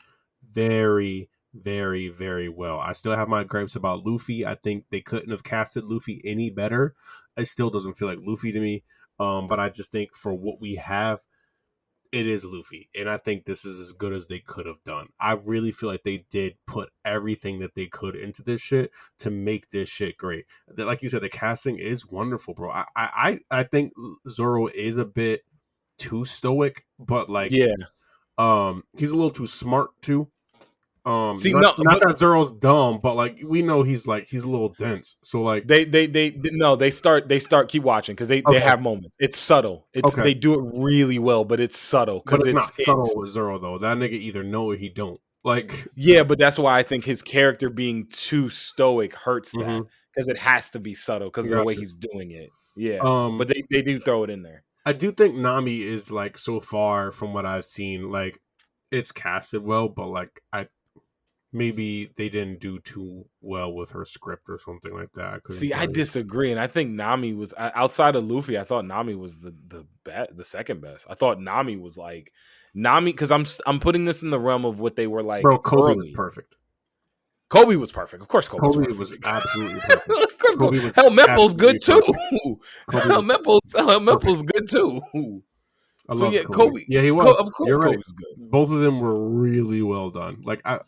very, very, very well. I still have my gripes about Luffy. I think they couldn't have casted Luffy any better. It still doesn't feel like Luffy to me. But I just think for what we have, it is Luffy. And I think this is as good as they could have done. I really feel like they did put everything that they could into this shit to make this shit great. Like you said, the casting is wonderful, bro. I think Zoro is a bit too stoic, but like, he's a little too smart too. Not that Zoro's dumb, but like we know he's a little dense. So like they start keep watching because they have moments. It's subtle. They do it really well, but it's subtle. But it's not subtle with Zoro though. That nigga either know or he don't. Like but that's why I think his character being too stoic hurts that because it has to be subtle because of the way he's doing it. Yeah, but they do throw it in there. I do think Nami is like so far from what I've seen, like it's casted well, but like maybe they didn't do too well with her script or something like that. I disagree, and I think Nami was outside of Luffy. I thought Nami was the second best. I thought Nami was like because I'm putting this in the realm of what they were like. Bro, Kobe was perfect. Kobe was perfect. Of course, Kobe was absolutely perfect. Of course, Kobe was Hell, Memple's good too. Hell, Memple's good too. I love Kobe. Yeah, he was. Of course, Kobe was good. Both of them were really well done. Like I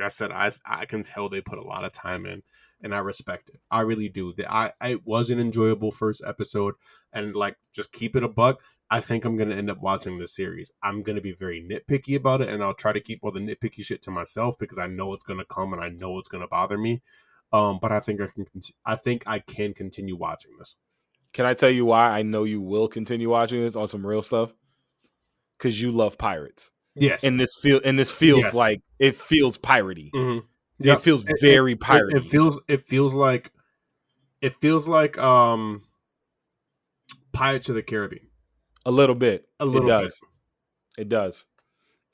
said, I can tell they put a lot of time in, and I respect it. I really do. It was an enjoyable first episode, and like just keep it a buck. I think I'm gonna end up watching this series. I'm gonna be very nitpicky about it, and I'll try to keep all the nitpicky shit to myself because I know it's gonna come and I know it's gonna bother me. But I think I can continue watching this. Can I tell you why I know you will continue watching this on some real stuff? Because you love pirates. Yes, and this feels like it feels piratey. Mm-hmm. Yep. It feels very piratey. It feels like Pirates of the Caribbean. A little bit. It does.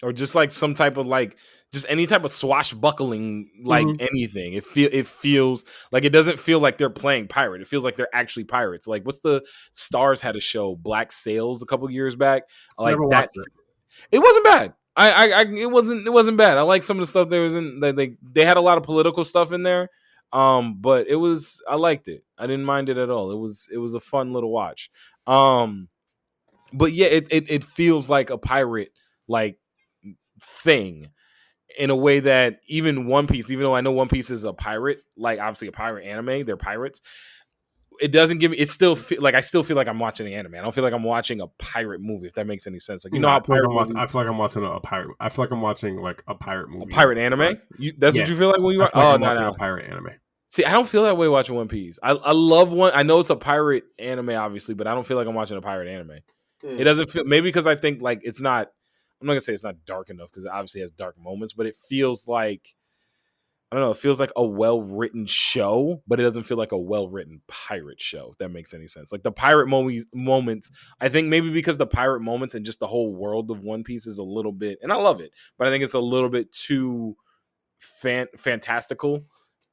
Or just like some type of like just any type of swashbuckling, like anything. It feels like it doesn't feel like they're playing pirate. It feels like they're actually pirates. Like what's the Stars had a show, Black Sails, a couple years back. Like that. It wasn't bad. It wasn't bad. I like some of the stuff there was in. They had a lot of political stuff in there, but I liked it. I didn't mind it at all. It was a fun little watch. But yeah, it feels like a pirate like thing in a way that even One Piece, even though I know One Piece is a pirate, like obviously a pirate anime, they're pirates. It doesn't give me. It still I still feel like I'm watching an anime. I don't feel like I'm watching a pirate movie. If that makes any sense, like how pirate movies. I feel like I'm watching a pirate. I feel like I'm watching like a pirate movie. A pirate anime. That's what you feel like when you watch. I'm watching a pirate anime. See, I don't feel that way watching One Piece. I love one. I know it's a pirate anime, obviously, but I don't feel like I'm watching a pirate anime. It doesn't feel. Maybe because I think like it's not. I'm not gonna say it's not dark enough because it obviously has dark moments, but it feels like. I don't know. It feels like a well-written show, but it doesn't feel like a well-written pirate show, if that makes any sense. Like the pirate moments, I think maybe because the pirate moments and just the whole world of One Piece is a little bit, and I love it, but I think it's a little bit too fantastical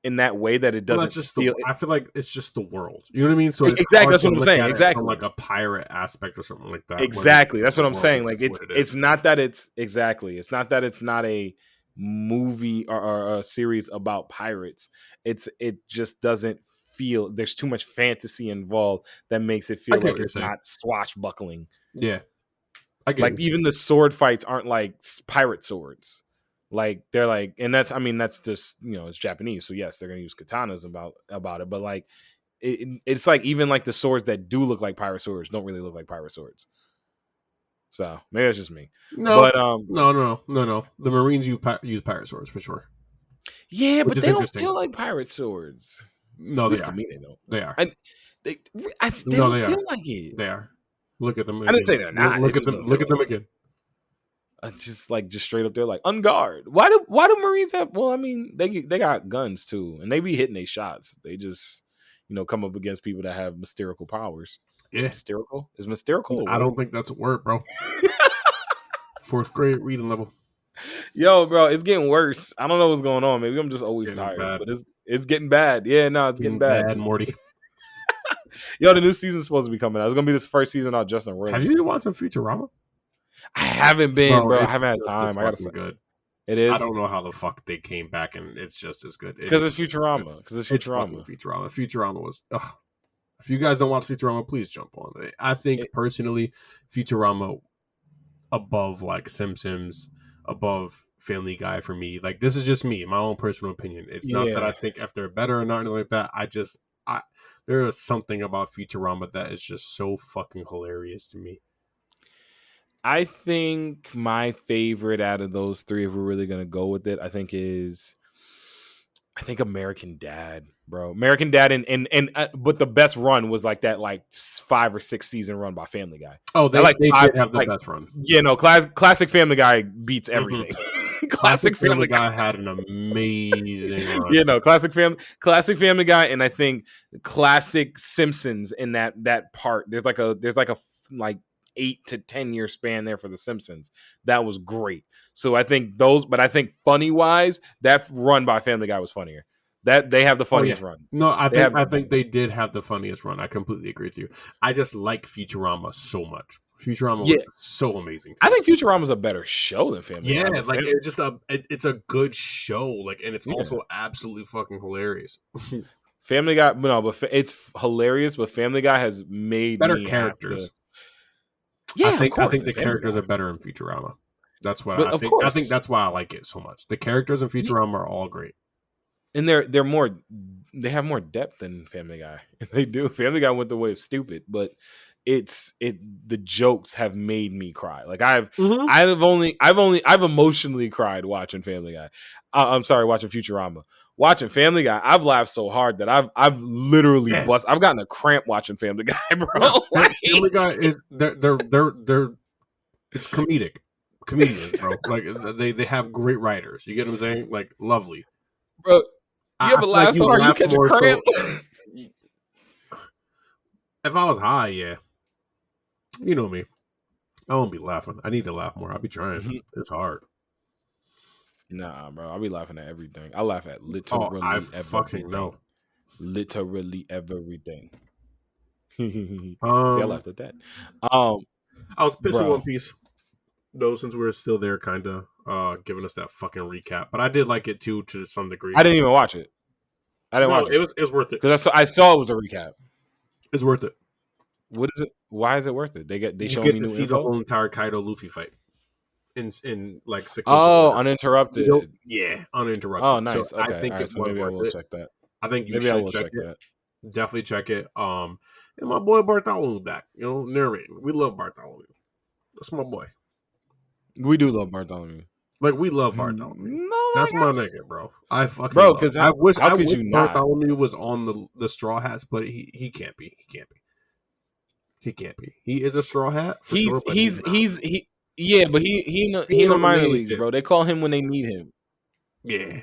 in that way that it doesn't feel. I feel like it's just the world. You know what I mean? So exactly, that's what I'm saying. Exactly, from like a pirate aspect or something like that. Exactly, that's what I'm saying. Like it's not that it's exactly. It's not that it's not a movie or a series about pirates. It just doesn't feel. There's too much fantasy involved that makes it feel like it's not swashbuckling. Yeah, like even the sword fights aren't like pirate swords. Like they're like, and that's just it's Japanese, so yes, they're gonna use katanas about it, but like it's like even like the swords that do look like pirate swords don't really look like pirate swords. So maybe it's just me. No, but no. The Marines use pirate swords for sure. Yeah, but they don't feel like pirate swords. No, they are. To me, they don't. They are. They don't feel like it. They are. Look at them. Again. I didn't say they're not. Look at them. Look at them again. It's just straight up there, like on guard. Why do Marines have? Well, I mean, they got guns too, and they be hitting their shots. They just come up against people that have mystical powers. Yeah, mystical is mystical. I don't think that's a word, bro. 4th grade reading level. Yo, bro, it's getting worse. I don't know what's going on. Maybe I'm just always tired, but it's getting bad. Yeah, no, it's getting bad. Morty. Yo, the new season's supposed to be coming out. It's gonna be this first season out Justin Roiland. Have you been watching Futurama? I haven't been, bro. I haven't had time. I gotta say, good. It is. I don't know how the fuck they came back and it's just as good. Because it's Futurama. Futurama was. Ugh. If you guys don't watch Futurama, please jump on it. I think personally, Futurama above like Simpsons, above Family Guy for me. Like this is just me, my own personal opinion. It's not that I think if they're better or not anything like that. There is something about Futurama that is just so fucking hilarious to me. I think my favorite out of those three, if we're really gonna go with it, I think American Dad, bro. American Dad, but the best run was like that, like 5 or 6 season run by Family Guy. Oh, they did have the best run. Yeah, no, classic Family Guy beats everything. Mm-hmm. classic Family Guy had an amazing run. Yeah, no, classic Family Guy, and I think classic Simpsons in that part. There's like a 8 to 10 year span there for the Simpsons. That was great. So I think but I think funny wise, that run by Family Guy was funnier. That they have the funniest run. No, I think they did have the funniest run. I completely agree with you. I just like Futurama so much. Futurama was so amazing. I think Futurama's a better show than Family Guy. Yeah, like it's just it's a good show. Like, and it's also absolutely fucking hilarious. Family Guy, no, but it's hilarious. But Family Guy has made better characters. I think the characters are better in Futurama. That's what I think. I think that's why I like it so much. The characters in Futurama are all great, and they're more they have more depth than Family Guy. They do. Family Guy went the way of stupid, but the jokes have made me cry. Like I've emotionally cried watching Family Guy. I'm sorry, watching Futurama. Watching Family Guy, I've laughed so hard that I've literally I've gotten a cramp watching Family Guy, bro. Like, Family Guy is they're it's comedians, bro. Like they have great writers. You get what I'm saying? Like lovely, bro. You ever laugh so hard you catch a cramp? If I was high, yeah. You know me. I won't be laughing. I need to laugh more. I'll be trying. It's hard. Nah, bro. I'll be laughing at everything. I laugh at literally everything. Fucking know. Literally everything. See, I laughed at that. I was pissing One Piece, though, since we're still there, kind of giving us that fucking recap. But I did like it, too, to some degree. I didn't even watch it. I didn't watch it. It was worth it. Because I saw it was a recap. It's worth it. What is it? Why is it worth it? They show me new to see info? the whole entire Kaido Luffy fight in like uninterrupted. Yeah, uninterrupted. Oh, nice. So okay. I think it's maybe worth I will it. check that. I think you should check it. Definitely check it. And my boy Bartholomew back. You know, narrating. We love Bartholomew. That's my boy. We do love Bartholomew. Like we love Bartholomew. That's my nigga, bro. I fucking bro. Because I wish Bartholomew was on the Straw Hats, but he can't be. He can't be. He is a Straw Hat. For sure, but he's in the minor leagues, bro. They call him when they need him. Yeah.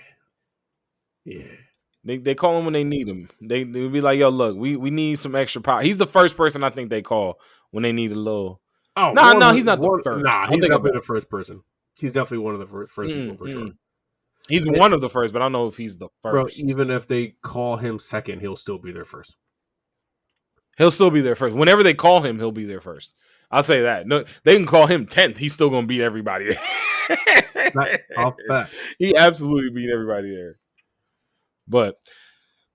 They call him when they need him. They be like, yo, look, we need some extra power. He's the first person I think they call when they need a little. Oh no, he's not the first. Nah, he's definitely the first person. He's definitely one of the first people for sure. He's one of the first, but I don't know if he's the first. Bro, even if they call him second, he'll still be there first. He'll still be there first. Whenever they call him, he'll be there first. I'll say that. No, they can call him 10th. He's still gonna beat everybody there. That's all fact. He absolutely beat everybody there. But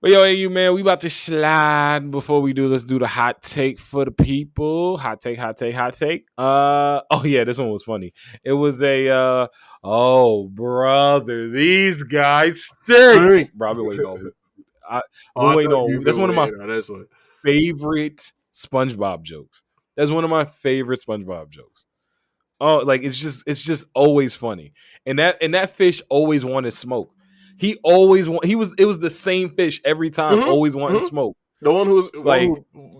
yo, hey, you man, we about to slide. Before we do, let's do the hot take for the people. Hot take. Oh yeah, this one was funny. It was a oh brother, these guys stink. Bro, I've been waiting on. That's one of my favorite SpongeBob jokes. That's one of my favorite SpongeBob jokes. Oh, like it's just always funny. And that fish always wanted smoke. It was the same fish every time, always wanting smoke. The one who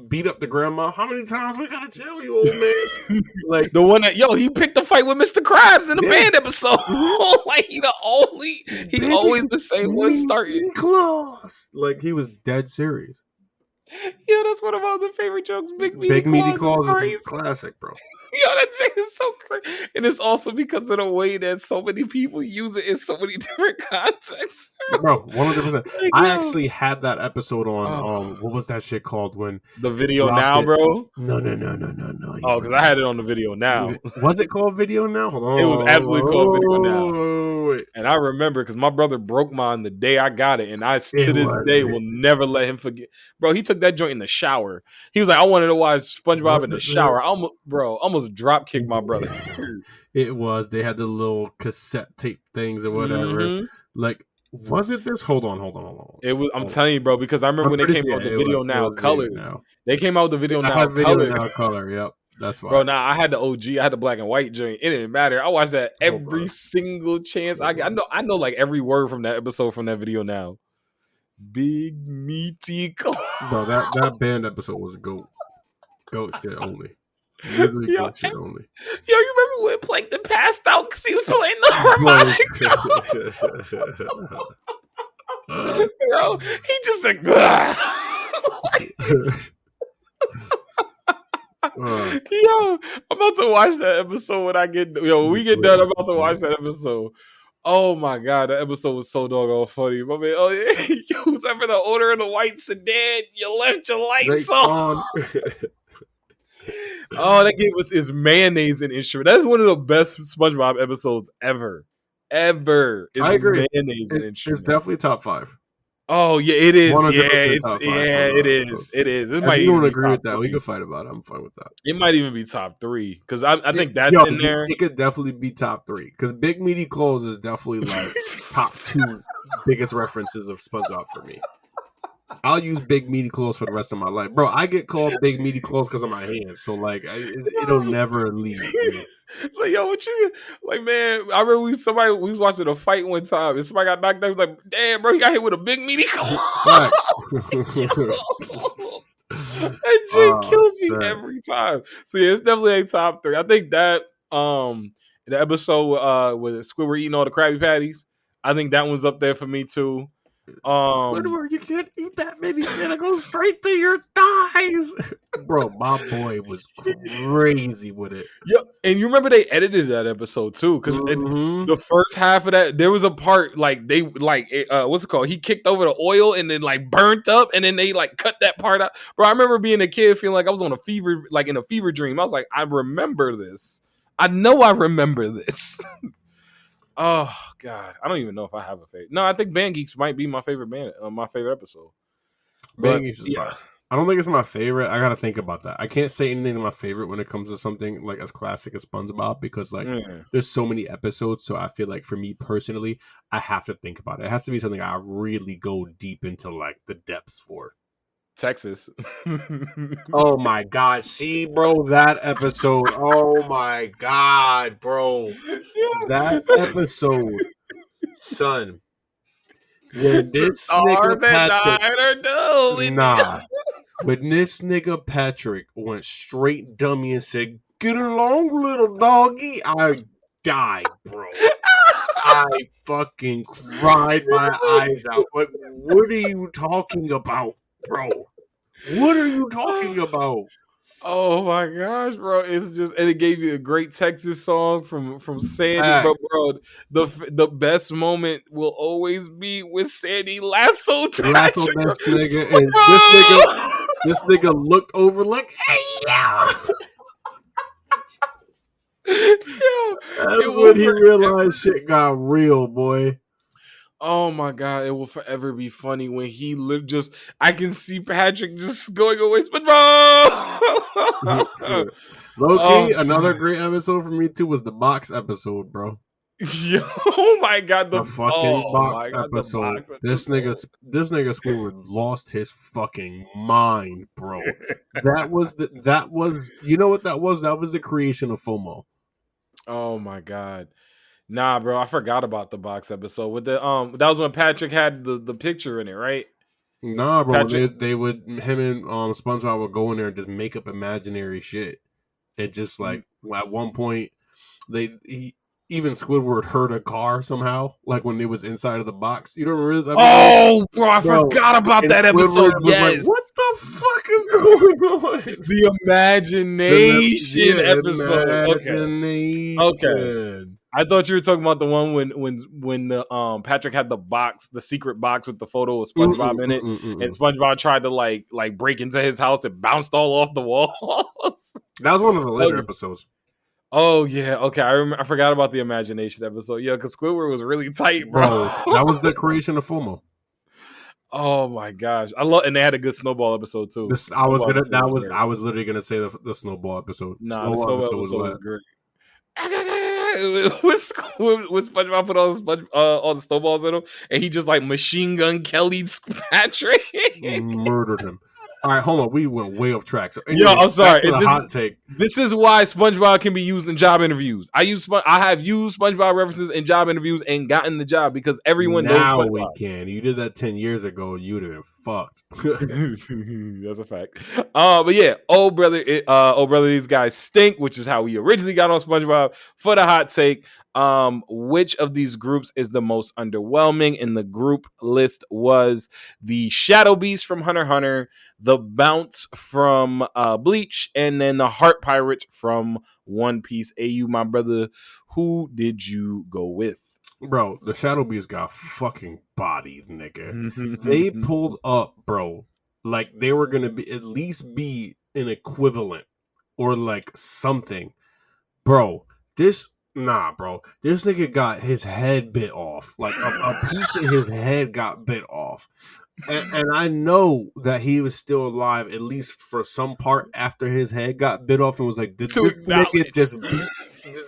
beat up the grandma. How many times we gotta tell you, old man? Like the one that he picked a fight with Mr. Krabs in the band episode. Like he always the same one starting. Claws. Like he was dead serious. Yo, that's one of my other favorite jokes. Big Meaty Claws is classic, bro. Yo, that joke is so crazy. And it's also because of the way that so many people use it in so many different contexts. Bro, 100%. I actually had that episode on, what was that shit called? When the Video Now, bro? No. Oh, because I had it on the Video Now. Was it called Video Now? Hold on. It was absolutely called Video Now. And I remember because my brother broke mine the day I got it. And to this day will never let him forget. Bro, he took that joint in the shower. He was like, I wanted to watch SpongeBob in the shower. I almost drop kicked my brother. It was. They had the little cassette tape things or whatever. Like, was it this? Hold on. It was. I'm telling you, bro, because I remember when they came out with the Video Now color. They came out with the Video Now color. Yep, that's why. Bro, nah, I had the OG. I had the black and white joint. It didn't matter. I watched that every single chance I got. I know like every word from that episode from that Video Now. Big meaty claw. Bro, that band episode was goat shit only. Literally goat shit only. Yo, you remember when Plankton passed out because he was playing the harmonica? Bro, he just like, yo, I'm about to watch that episode when we get done. I'm about to watch that episode. Oh my god, that episode was so doggone funny. My man, oh yeah, yo, remember the owner of the white sedan? You left your lights on. Oh, that gave us his mayonnaise and instrument. That's one of the best SpongeBob episodes ever. I agree. Mayonnaise and instrument. It's definitely top 5. Oh yeah, it is. It is. It might you even don't agree with that. 3. We can fight about it. I'm fine with that. It might even be top 3 because I think that's in there. It could definitely be top 3 because Big Meaty Claws is definitely like top 2 biggest references of SpongeBob for me. I'll use big meaty claws for the rest of my life, bro. I get called big meaty claws because of my hands, so like it'll never leave. Dude. Like, yo, what you like, man? I remember we was watching a fight one time, and somebody got knocked out. He was like, damn, bro, he got hit with a big meaty claw. That shit kills me every time. So yeah, it's definitely a top 3. I think that the episode with Squidward eating all the Krabby Patties, I think that one's up there for me too. Squidward, you can't eat that many. It goes straight to your thighs. Bro, my boy was crazy with it. Yeah, and you remember they edited that episode too, because the first half of that, there was a part like they what's it called? He kicked over the oil and then like burnt up, and then they like cut that part out. Bro, I remember being a kid feeling like I was on a fever, like in a fever dream. I was like, I remember this. I know I remember this. Oh God, I don't even know if I have a favorite. No, I think Band Geeks might be my favorite my favorite episode. Band Geeks is fine. I don't think it's my favorite. I gotta think about that. I can't say anything to my favorite when it comes to something like as classic as SpongeBob because like there's so many episodes. So I feel like for me personally, I have to think about it. It has to be something I really go deep into like the depths for. Texas. Oh my God. See, bro, that episode. Oh my God, bro. That episode, son. When this nigga Patrick, when this nigga Patrick went straight dummy and said, "Get along, little doggy," I died, bro. I fucking cried my eyes out. Like, what are you talking about, bro? What are you talking about? Oh my gosh, bro! It's just, and it gave you a great Texas song from Sandy, bro. The best moment will always be with Sandy lassoed Patrick. This nigga looked over like, hey, yeah. That's when he realized shit got real, boy. Oh my God, it will forever be funny when he just, I can see Patrick just going away, SpongeBob. Loki, another great episode for me too was the box episode, bro. Oh my God, the fucking box episode. This nigga Squidward lost his fucking mind, bro. That was you know what that was? That was the creation of FOMO. Oh my God. Nah, bro, I forgot about the box episode with the that was when Patrick had the picture in it, right? Nah, bro, they would, him and SpongeBob would go in there and just make up imaginary shit. It just like at one point even Squidward heard a car somehow, like when it was inside of the box. You don't remember this episode? Oh, bro, I forgot about that episode. Yes. Like, what the fuck is going on? The imagination episode. Okay. I thought you were talking about the one when the Patrick had the secret box with the photo of SpongeBob in it, and SpongeBob tried to like break into his house and bounced all off the walls. That was one of the later episodes. Oh yeah, okay. I forgot about the imagination episode. Yeah, because Squidward was really tight, bro. That was the creation of FOMO. Oh my gosh, and they had a good snowball episode too. I was literally gonna say the snowball episode. Nah, the snowball episode was great. When SpongeBob put all the snowballs in him, and he just like machine gun Kelly'd Patrick, murdered him. All right, hold on. We went way off track. So anyway, I'm sorry. Hot take. This is why SpongeBob can be used in job interviews. I have used SpongeBob references in job interviews and gotten the job because everyone knows SpongeBob. Now we can. You did that 10 years ago, you'd have been fucked. That's a fact. But yeah, old brother, these guys stink, which is how we originally got on SpongeBob. For the hot take, which of these groups is the most underwhelming? And the group list was the Shadow Beast from Hunter x Hunter, the Bounce from Bleach, and then the Heart Pirates from One Piece. AU, my brother, who did you go with? Bro, the Shadow Beast got fucking bodied, nigga. They pulled up, bro, like they were gonna at least be an equivalent or like something. Bro, this nigga got his head bit off. Like a piece of his head got bit off. And I know that he was still alive, at least for some part after his head got bit off, and was like, did this nigga just beat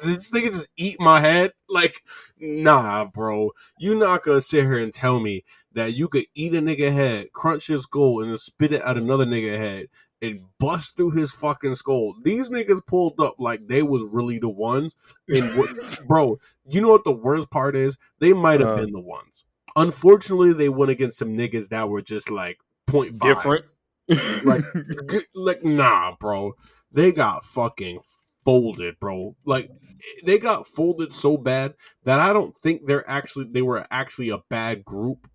this nigga just eat my head? Like, nah, bro. You not gonna sit here and tell me that you could eat a nigga head, crunch his skull, and then spit it at another nigga head and bust through his fucking skull. These niggas pulled up like they was really the ones. And bro, you know what the worst part is? They might have been the ones. Unfortunately, they went against some niggas that were just like 0.5. Different. like, nah, bro. They got fucking folded, bro. Like, they got folded so bad that I don't think they were actually a bad group.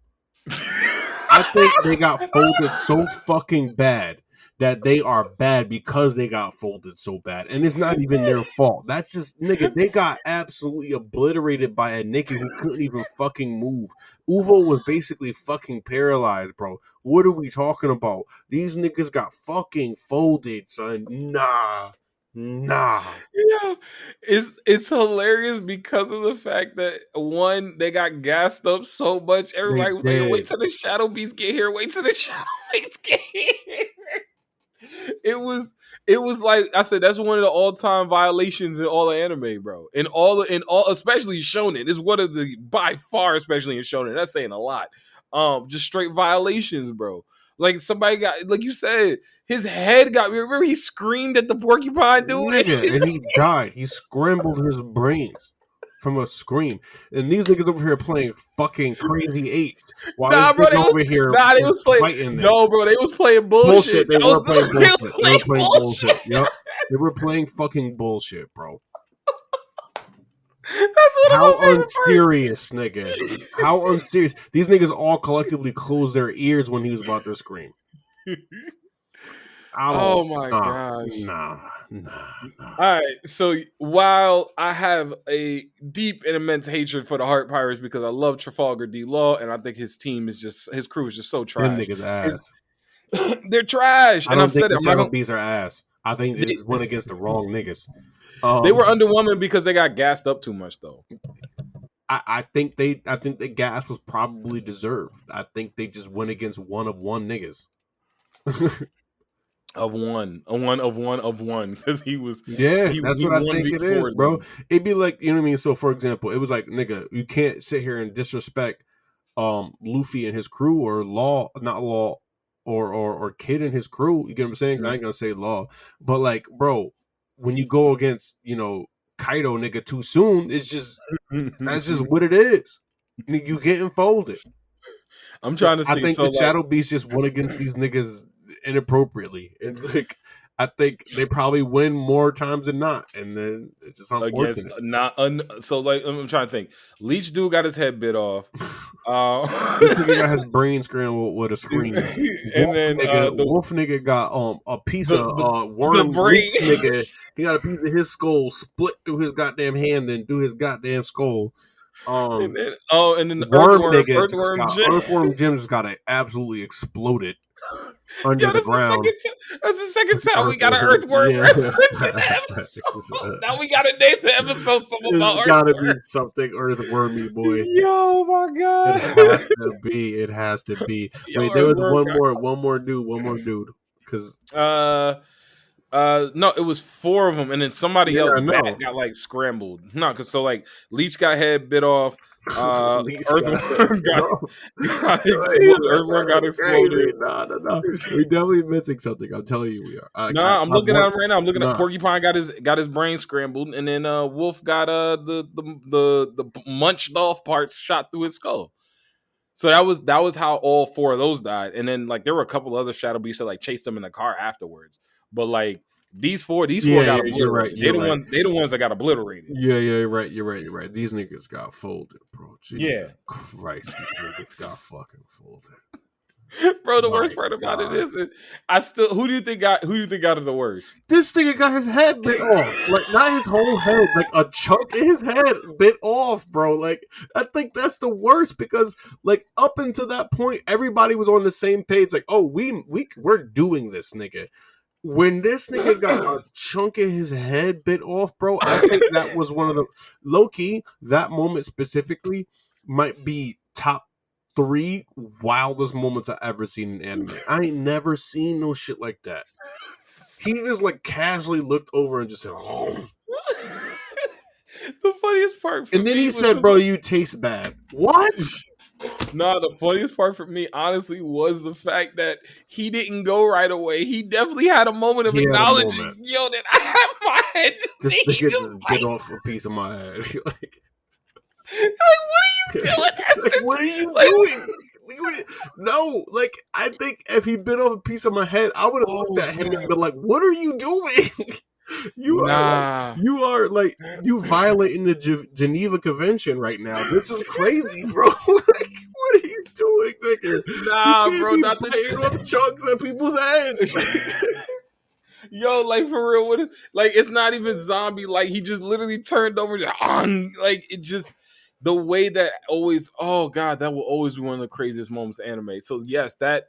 I think they got folded so fucking bad that they are bad because they got folded so bad. And it's not even their fault. That's just, nigga, they got absolutely obliterated by a nigga who couldn't even fucking move. Uvo was basically fucking paralyzed, bro. What are we talking about? These niggas got fucking folded, son. Nah. Yeah, it's hilarious because of the fact that one, they got gassed up so much. Everybody was like, "Wait till the Shadow Beast get here! Wait till the Shadow Beast get here!" It was like I said. That's one of the all-time violations in all the anime, bro. In all, especially Shonen. It's one of the by far, especially in Shonen. That's saying a lot. Just straight violations, bro. Like somebody got, like you said, his head got. Remember, he screamed at the porcupine dude, and he died. He scrambled his brains from a scream. And these niggas over here playing fucking Crazy Eights while bro, they was playing. No, bro, they was playing bullshit. They were playing bullshit. Yep, they were playing fucking bullshit, bro. How unserious, nigga. How unserious. These niggas all collectively closed their ears when he was about to scream. Oh my gosh. Nah. All right. So while I have a deep and immense hatred for the Heart Pirates because I love Trafalgar D. Law and I think his crew is just so trash. Them niggas ass. They're trash. And I've said it. Shadow Beasts are ass. I think they went against the wrong niggas. They were underwhelming because they got gassed up too much, though. I think the gas was probably deserved. I think they just went against one niggas. Of one, because he was. Yeah, that's what I think it is, bro. It'd be like, you know what I mean. So, for example, it was like, nigga, you can't sit here and disrespect Luffy and his crew, or not Law, or Kid and his crew. You get what I'm saying? Mm-hmm. I ain't gonna say Law, but like, bro, when you go against, you know, Kaido, nigga, too soon, it's just that's just what it is. You getting folded. I'm trying to see. I think the Shadow Beast just went against these niggas inappropriately, and like I think they probably win more times than not, and then it's just unfortunate. So like I'm trying to think. Leech dude got his head bit off. He got his brain scrambled with a scream, and then the wolf nigga got a piece of worm brain. Nigga, he got a piece of his skull split through his goddamn hand and through his goddamn skull. And then the Earthworm Jim just got absolutely exploded under the ground. That's the second time we got an Earthworm reference in the episode. Now we got to name the episode something about Earthworm. It's got to be something Earthwormy, boy. Yo, my God. It has to be. Wait, there was one more dude. Because no, it was 4 of them, and then somebody else got like scrambled. No, because so like Leech got head bit off. Earthworm got exploded. Earthworm got exploded. No. We're definitely missing something. I'm telling you, we are. I'm looking at him right now. I'm looking at Porcupine got his brain scrambled, and then Wolf got the munched off parts shot through his skull. So that was how all 4 of those died, and then like there were a couple other Shadow Beasts that like chased them in the car afterwards. But like these four got obliterated. You're right. They the ones that got obliterated. Yeah, you're right. You're right. These niggas got folded, bro. Jesus Christ, these niggas got fucking folded. Bro, the worst part about it is who do you think got it the worst? This nigga got his head bit off. Like not his whole head, like a chunk of his head bit off, bro. Like I think that's the worst because like up until that point, everybody was on the same page. Like, oh, we're doing this, nigga. When this nigga got a chunk of his head bit off, bro, I think that was one of the low-key, that moment specifically might be top 3 wildest moments I've ever seen in anime. I ain't never seen no shit like that. He just like casually looked over and just said, oh. The funniest part for and then me he said, "Bro, you taste bad." What? Nah, the funniest part for me, honestly, was the fact that he didn't go right away. He definitely had a moment of acknowledging, yo, that I have my head. This nigga just bit off a piece of my head. Like, what are you doing? Like, what are you doing? No, like, I think if he bit off a piece of my head, I would have looked at him and been like, "What are you doing? You violating the Geneva Convention right now. This is crazy, bro. Like, what are you doing, nigga? Nah, bro, not biting off chunks at people's heads." Yo, like, for real, like, it's not even zombie. Like, he just literally turned over like, it just, the way that always, oh god, that will always be one of the craziest moments of anime. So yes, that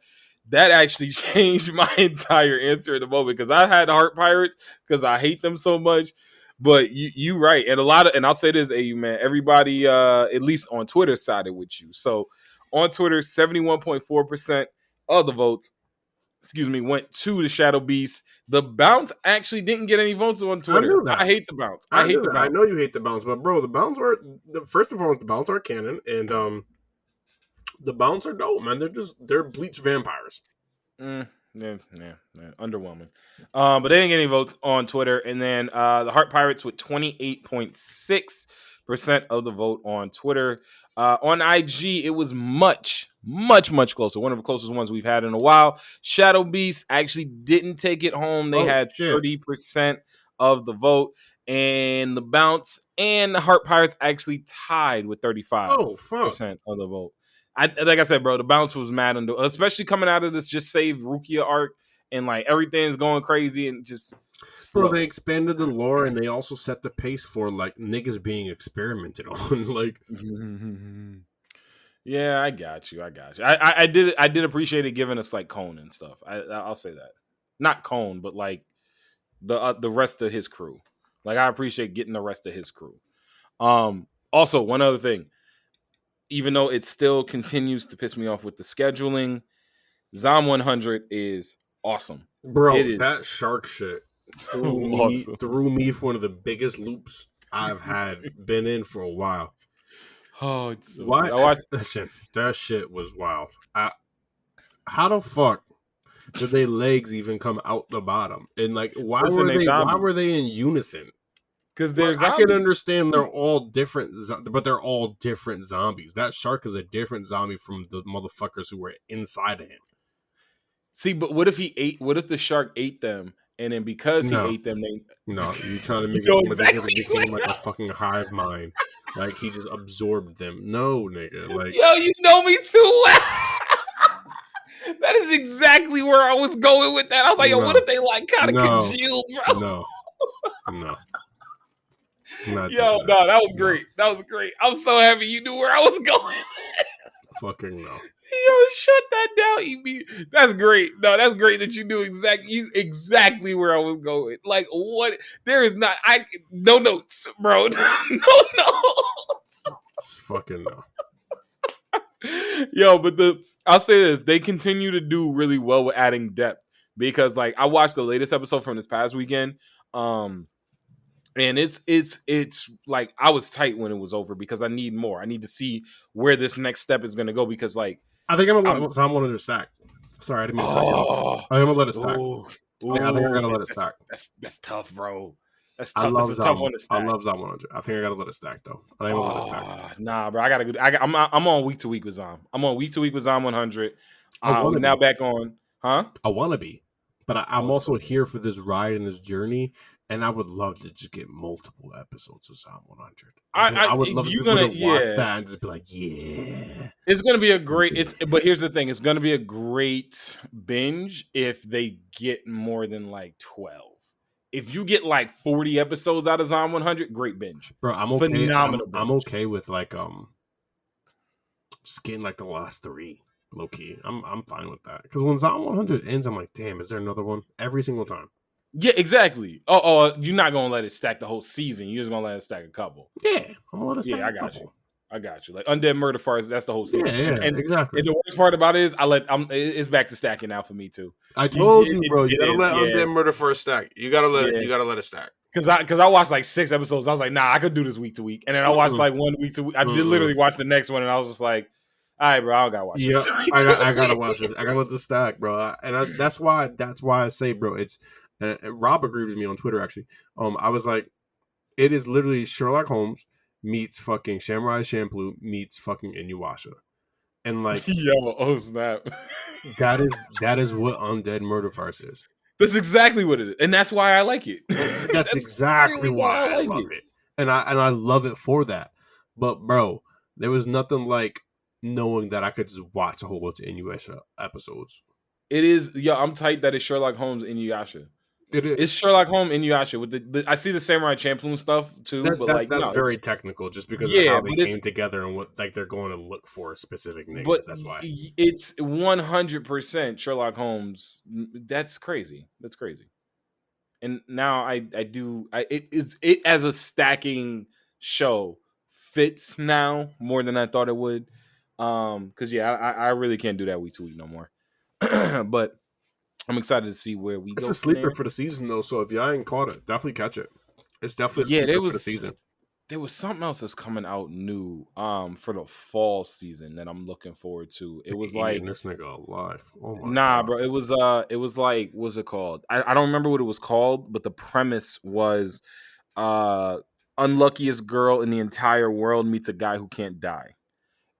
actually changed my entire answer at the moment, because I had Heart Pirates because I hate them so much. But you right, and and I'll say this, man, everybody at least on Twitter sided with you. So on Twitter, 71.4% of the votes, went to the Shadow Beast. The Bounce actually didn't get any votes on Twitter. I hate the Bounce. I hate the Bounce. I know you hate the Bounce, but bro, the Bounce first and foremost, the Bounce are canon, and the Bounce are dope, man. They're bleached vampires. Yeah, underwhelming. But they didn't get any votes on Twitter, and then the Heart Pirates with 28.6% of the vote on Twitter. On IG, it was much closer. One of the closest ones we've had in a while. Shadow Beast actually didn't take it home. They had 30% of the vote, and the Bounce and the Heart Pirates actually tied with 35% of the vote. Like I said, bro, the Bounce was mad under, especially coming out of this Just Save Rukia arc, and like everything's going crazy and just slow. Bro, they expanded the lore, and they also set the pace for like niggas being experimented on. Like, yeah, I got you. I did appreciate it giving us like Cone and stuff. I'll say that, not Cone, but like the rest of his crew. Like, I appreciate getting the rest of his crew. Also, one other thing, even though it still continues to piss me off with the scheduling, Zom 100 is awesome. Bro, that shark shit threw me for one of the biggest loops I've been in for a while. Oh, it's so Listen, that shit was wild. How the fuck did they legs even come out the bottom? And like, why were they in unison? Because I can understand they're all different, but they're all different zombies. That shark is a different zombie from the motherfuckers who were inside of him. See, but what if the shark ate them, and then because he ate them, you trying to make it became like a fucking hive mind, like he just absorbed them. No, nigga, like, yo, you know me too well. That is exactly where I was going with that. I was like, yo, what if they like kind of congealed, bro? No. Yo, no, that was great. That was great. I'm so happy you knew where I was going. Fucking no. Yo, shut that down. That's great. No, that's great that you knew exactly where I was going. Like, what? There is not. No notes, bro. No notes. Fucking no. Yo, but I'll say this: they continue to do really well with adding depth, because like I watched the latest episode from this past weekend. And it's like I was tight when it was over, because I need more. I need to see where this next step is going to go, because like I think I'm gonna let someone stack. Sorry, I didn't mean to I'm gonna let it stack. I think I'm gonna let it stack. That's tough, bro. That's tough. That's a tough one to stack. I love Zom 100. I think I gotta let it stack though. I think I'm gonna let it stack. Nah, bro. I'm on week to week with Zom. I'm on week to week with Zom 100. We're now back on, huh? I want to be, but I'm also here for this ride and this journey. And I would love to just get multiple episodes of Zom 100. I would love to just watch that and just be like, yeah. It's going to be a great... But here's the thing. It's going to be a great binge if they get more than like 12. If you get like 40 episodes out of Zom 100, great binge. Bro, I'm okay. Phenomenal. I'm okay with like just getting like the last 3, low key. I'm fine with that. Because when Zom 100 ends, I'm like, damn, is there another one? Every single time. Yeah, exactly. Oh, you're not gonna let it stack the whole season. You're just gonna let it stack a couple. Yeah, I'm gonna let it stack. Yeah, I got you. Like Undead Murder Farce, that's the whole season. Yeah, and exactly. And the worst part about it is, it's back to stacking now for me too. I told you, bro. You gotta let Undead Murder Farce stack. You gotta let it. You gotta let it stack. Because I watched like 6 episodes. I was like, nah, I could do this week to week. And then I watched like 1 week to week. I did literally watch the next one, and I was just like, all right, bro, I don't gotta watch it. this. I gotta watch it. I gotta let this stack, bro. That's why I say, bro, it's Rob agreed with me on Twitter actually. I was like, it is literally Sherlock Holmes meets fucking Samurai Champloo meets fucking Inuyasha. And like, yo, oh snap. that is what Undead Murderverse is. That's exactly what it is. And that's why I like it. That's exactly why I love it. And I love it for that. But bro, there was nothing like knowing that I could just watch a whole bunch of Inuyasha episodes. It is, I'm tight that it's Sherlock Holmes Inuyasha. It's Sherlock Holmes Inuyasha with the I see the Samurai Champloo stuff too, but that's very technical, just because of how they came together and what like they're going to look for a specific name. But that's why it's 100% Sherlock Holmes. That's crazy. That's crazy. And now it as a stacking show fits now more than I thought it would. Because I really can't do that week to week no more. But I'm excited to see where we go. It's a sleeper for the season, though. So if y'all ain't caught it, definitely catch it. It's definitely a sleeper for the season. There was something else that's coming out new for the fall season that I'm looking forward to. It was like this nigga alive. Oh my God. bro. It was like, what's it called? I don't remember what it was called, but the premise was unluckiest girl in the entire world meets a guy who can't die.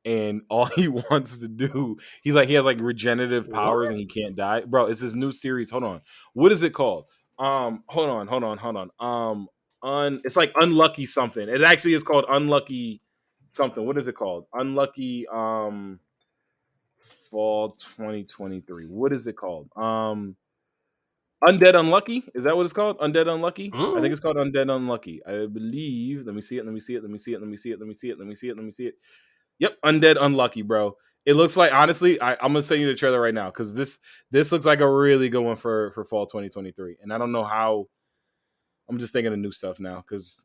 And all he wants to do, he has like regenerative powers and he can't die. Bro, it's this new series. Hold on. What is it called? Hold on. It's like Unlucky something. It actually is called Unlucky something. What is it called? Unlucky Fall 2023. What is it called? Undead Unlucky? Is that what it's called? Undead Unlucky? I think it's called Undead Unlucky. I believe. Let me see it. Yep, Undead Unlucky, bro. It looks like, honestly, I'm gonna send you the trailer right now because this looks like a really good one for fall 2023. And I don't know how. I'm just thinking of new stuff now because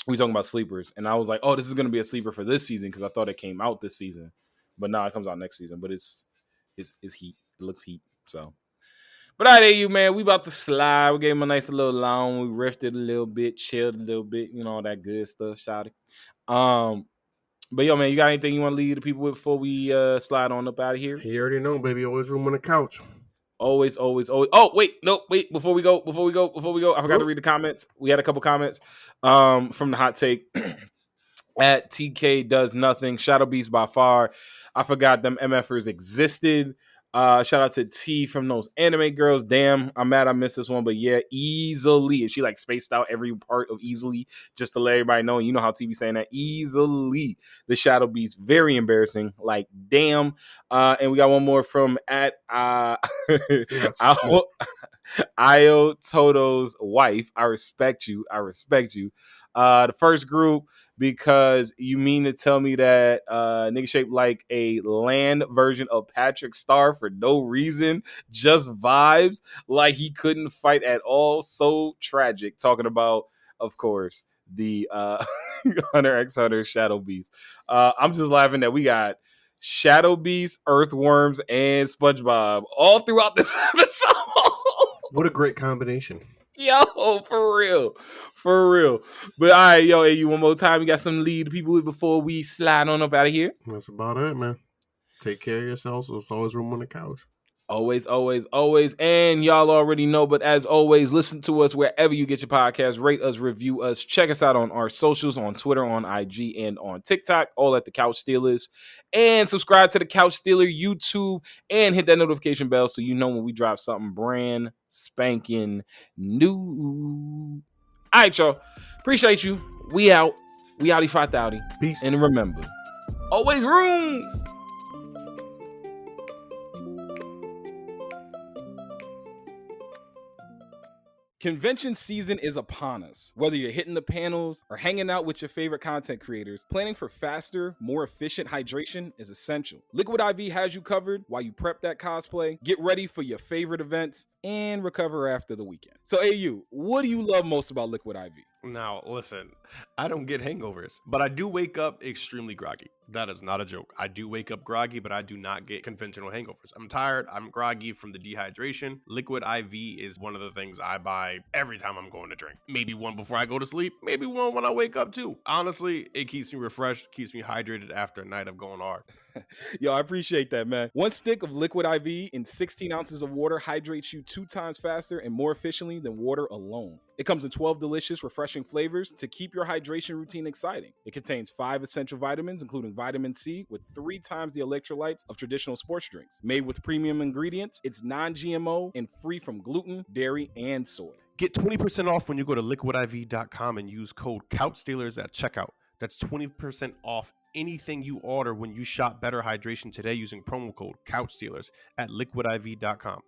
we talking about sleepers, and I was like, oh, this is gonna be a sleeper for this season because I thought it came out this season, but now it comes out next season. But it's heat. It looks heat. So, but all right, you man, we about to slide. We gave him a nice little long. We riffed a little bit, chilled a little bit, all that good stuff. Shout it. But yo, man, you got anything you want to leave the people with before we slide on up out of here? You already know, baby. Always room on the couch. Always. Oh, wait. Before we go. I forgot to read the comments. We had a couple comments from the hot take at TK does nothing. Shadow Beast by far. I forgot them MFers existed. Shout out to T from those anime girls. Damn, I'm mad I missed this one, but yeah, easily. And she like spaced out every part of easily just to let everybody know. You know how TV saying that easily. The Shadow Beast, very embarrassing. Like damn. And we got one more from at Io Toto's wife. I respect you. The first group, because you mean to tell me that nigga shaped like a land version of Patrick Star for no reason, just vibes, like he couldn't fight at all. So tragic. Talking about, of course, the Hunter x Hunter Shadow Beast. I'm just laughing that we got Shadow Beast, Earthworms, and SpongeBob all throughout this episode. What a great combination. Yo, for real. But all right, yo, hey, you one more time. You got something to lead the people with before we slide on up out of here? That's about it, man. Take care of yourselves. There's always room on the couch. Always. And y'all already know, but as always, listen to us wherever you get your podcast. Rate us, review us. Check us out on our socials, on Twitter, on IG, and on TikTok, all at the Couch Stealers. And subscribe to the Couch Stealer YouTube and hit that notification bell so you know when we drop something brand spanking new. All right, y'all. Appreciate you. We out. We outie 5,000. Peace. And remember, always room. Convention season is upon us. Whether you're hitting the panels or hanging out with your favorite content creators, planning for faster, more efficient hydration is essential. Liquid IV has you covered while you prep that cosplay, get ready for your favorite events, and recover after the weekend. So, AU, what do you love most about Liquid IV? Now, listen, I don't get hangovers, but I do wake up extremely groggy. That is not a joke. I do wake up groggy, but I do not get conventional hangovers. I'm tired. I'm groggy from the dehydration. Liquid IV is one of the things I buy like every time I'm going to drink. Maybe one before I go to sleep, maybe one when I wake up too. Honestly, it keeps me refreshed, keeps me hydrated after a night of going hard. Yo, I appreciate that, man. One stick of Liquid IV in 16 ounces of water hydrates you 2 times faster and more efficiently than water alone. It comes in 12 delicious, refreshing flavors to keep your hydration routine exciting. It contains 5 essential vitamins, including vitamin C, with 3 times the electrolytes of traditional sports drinks. Made with premium ingredients, it's non-GMO and free from gluten, dairy, and soy. Get 20% off when you go to liquidiv.com and use code CouchStealers at checkout. That's 20% off anything you order when you shop Better Hydration today using promo code CouchStealers at liquidiv.com.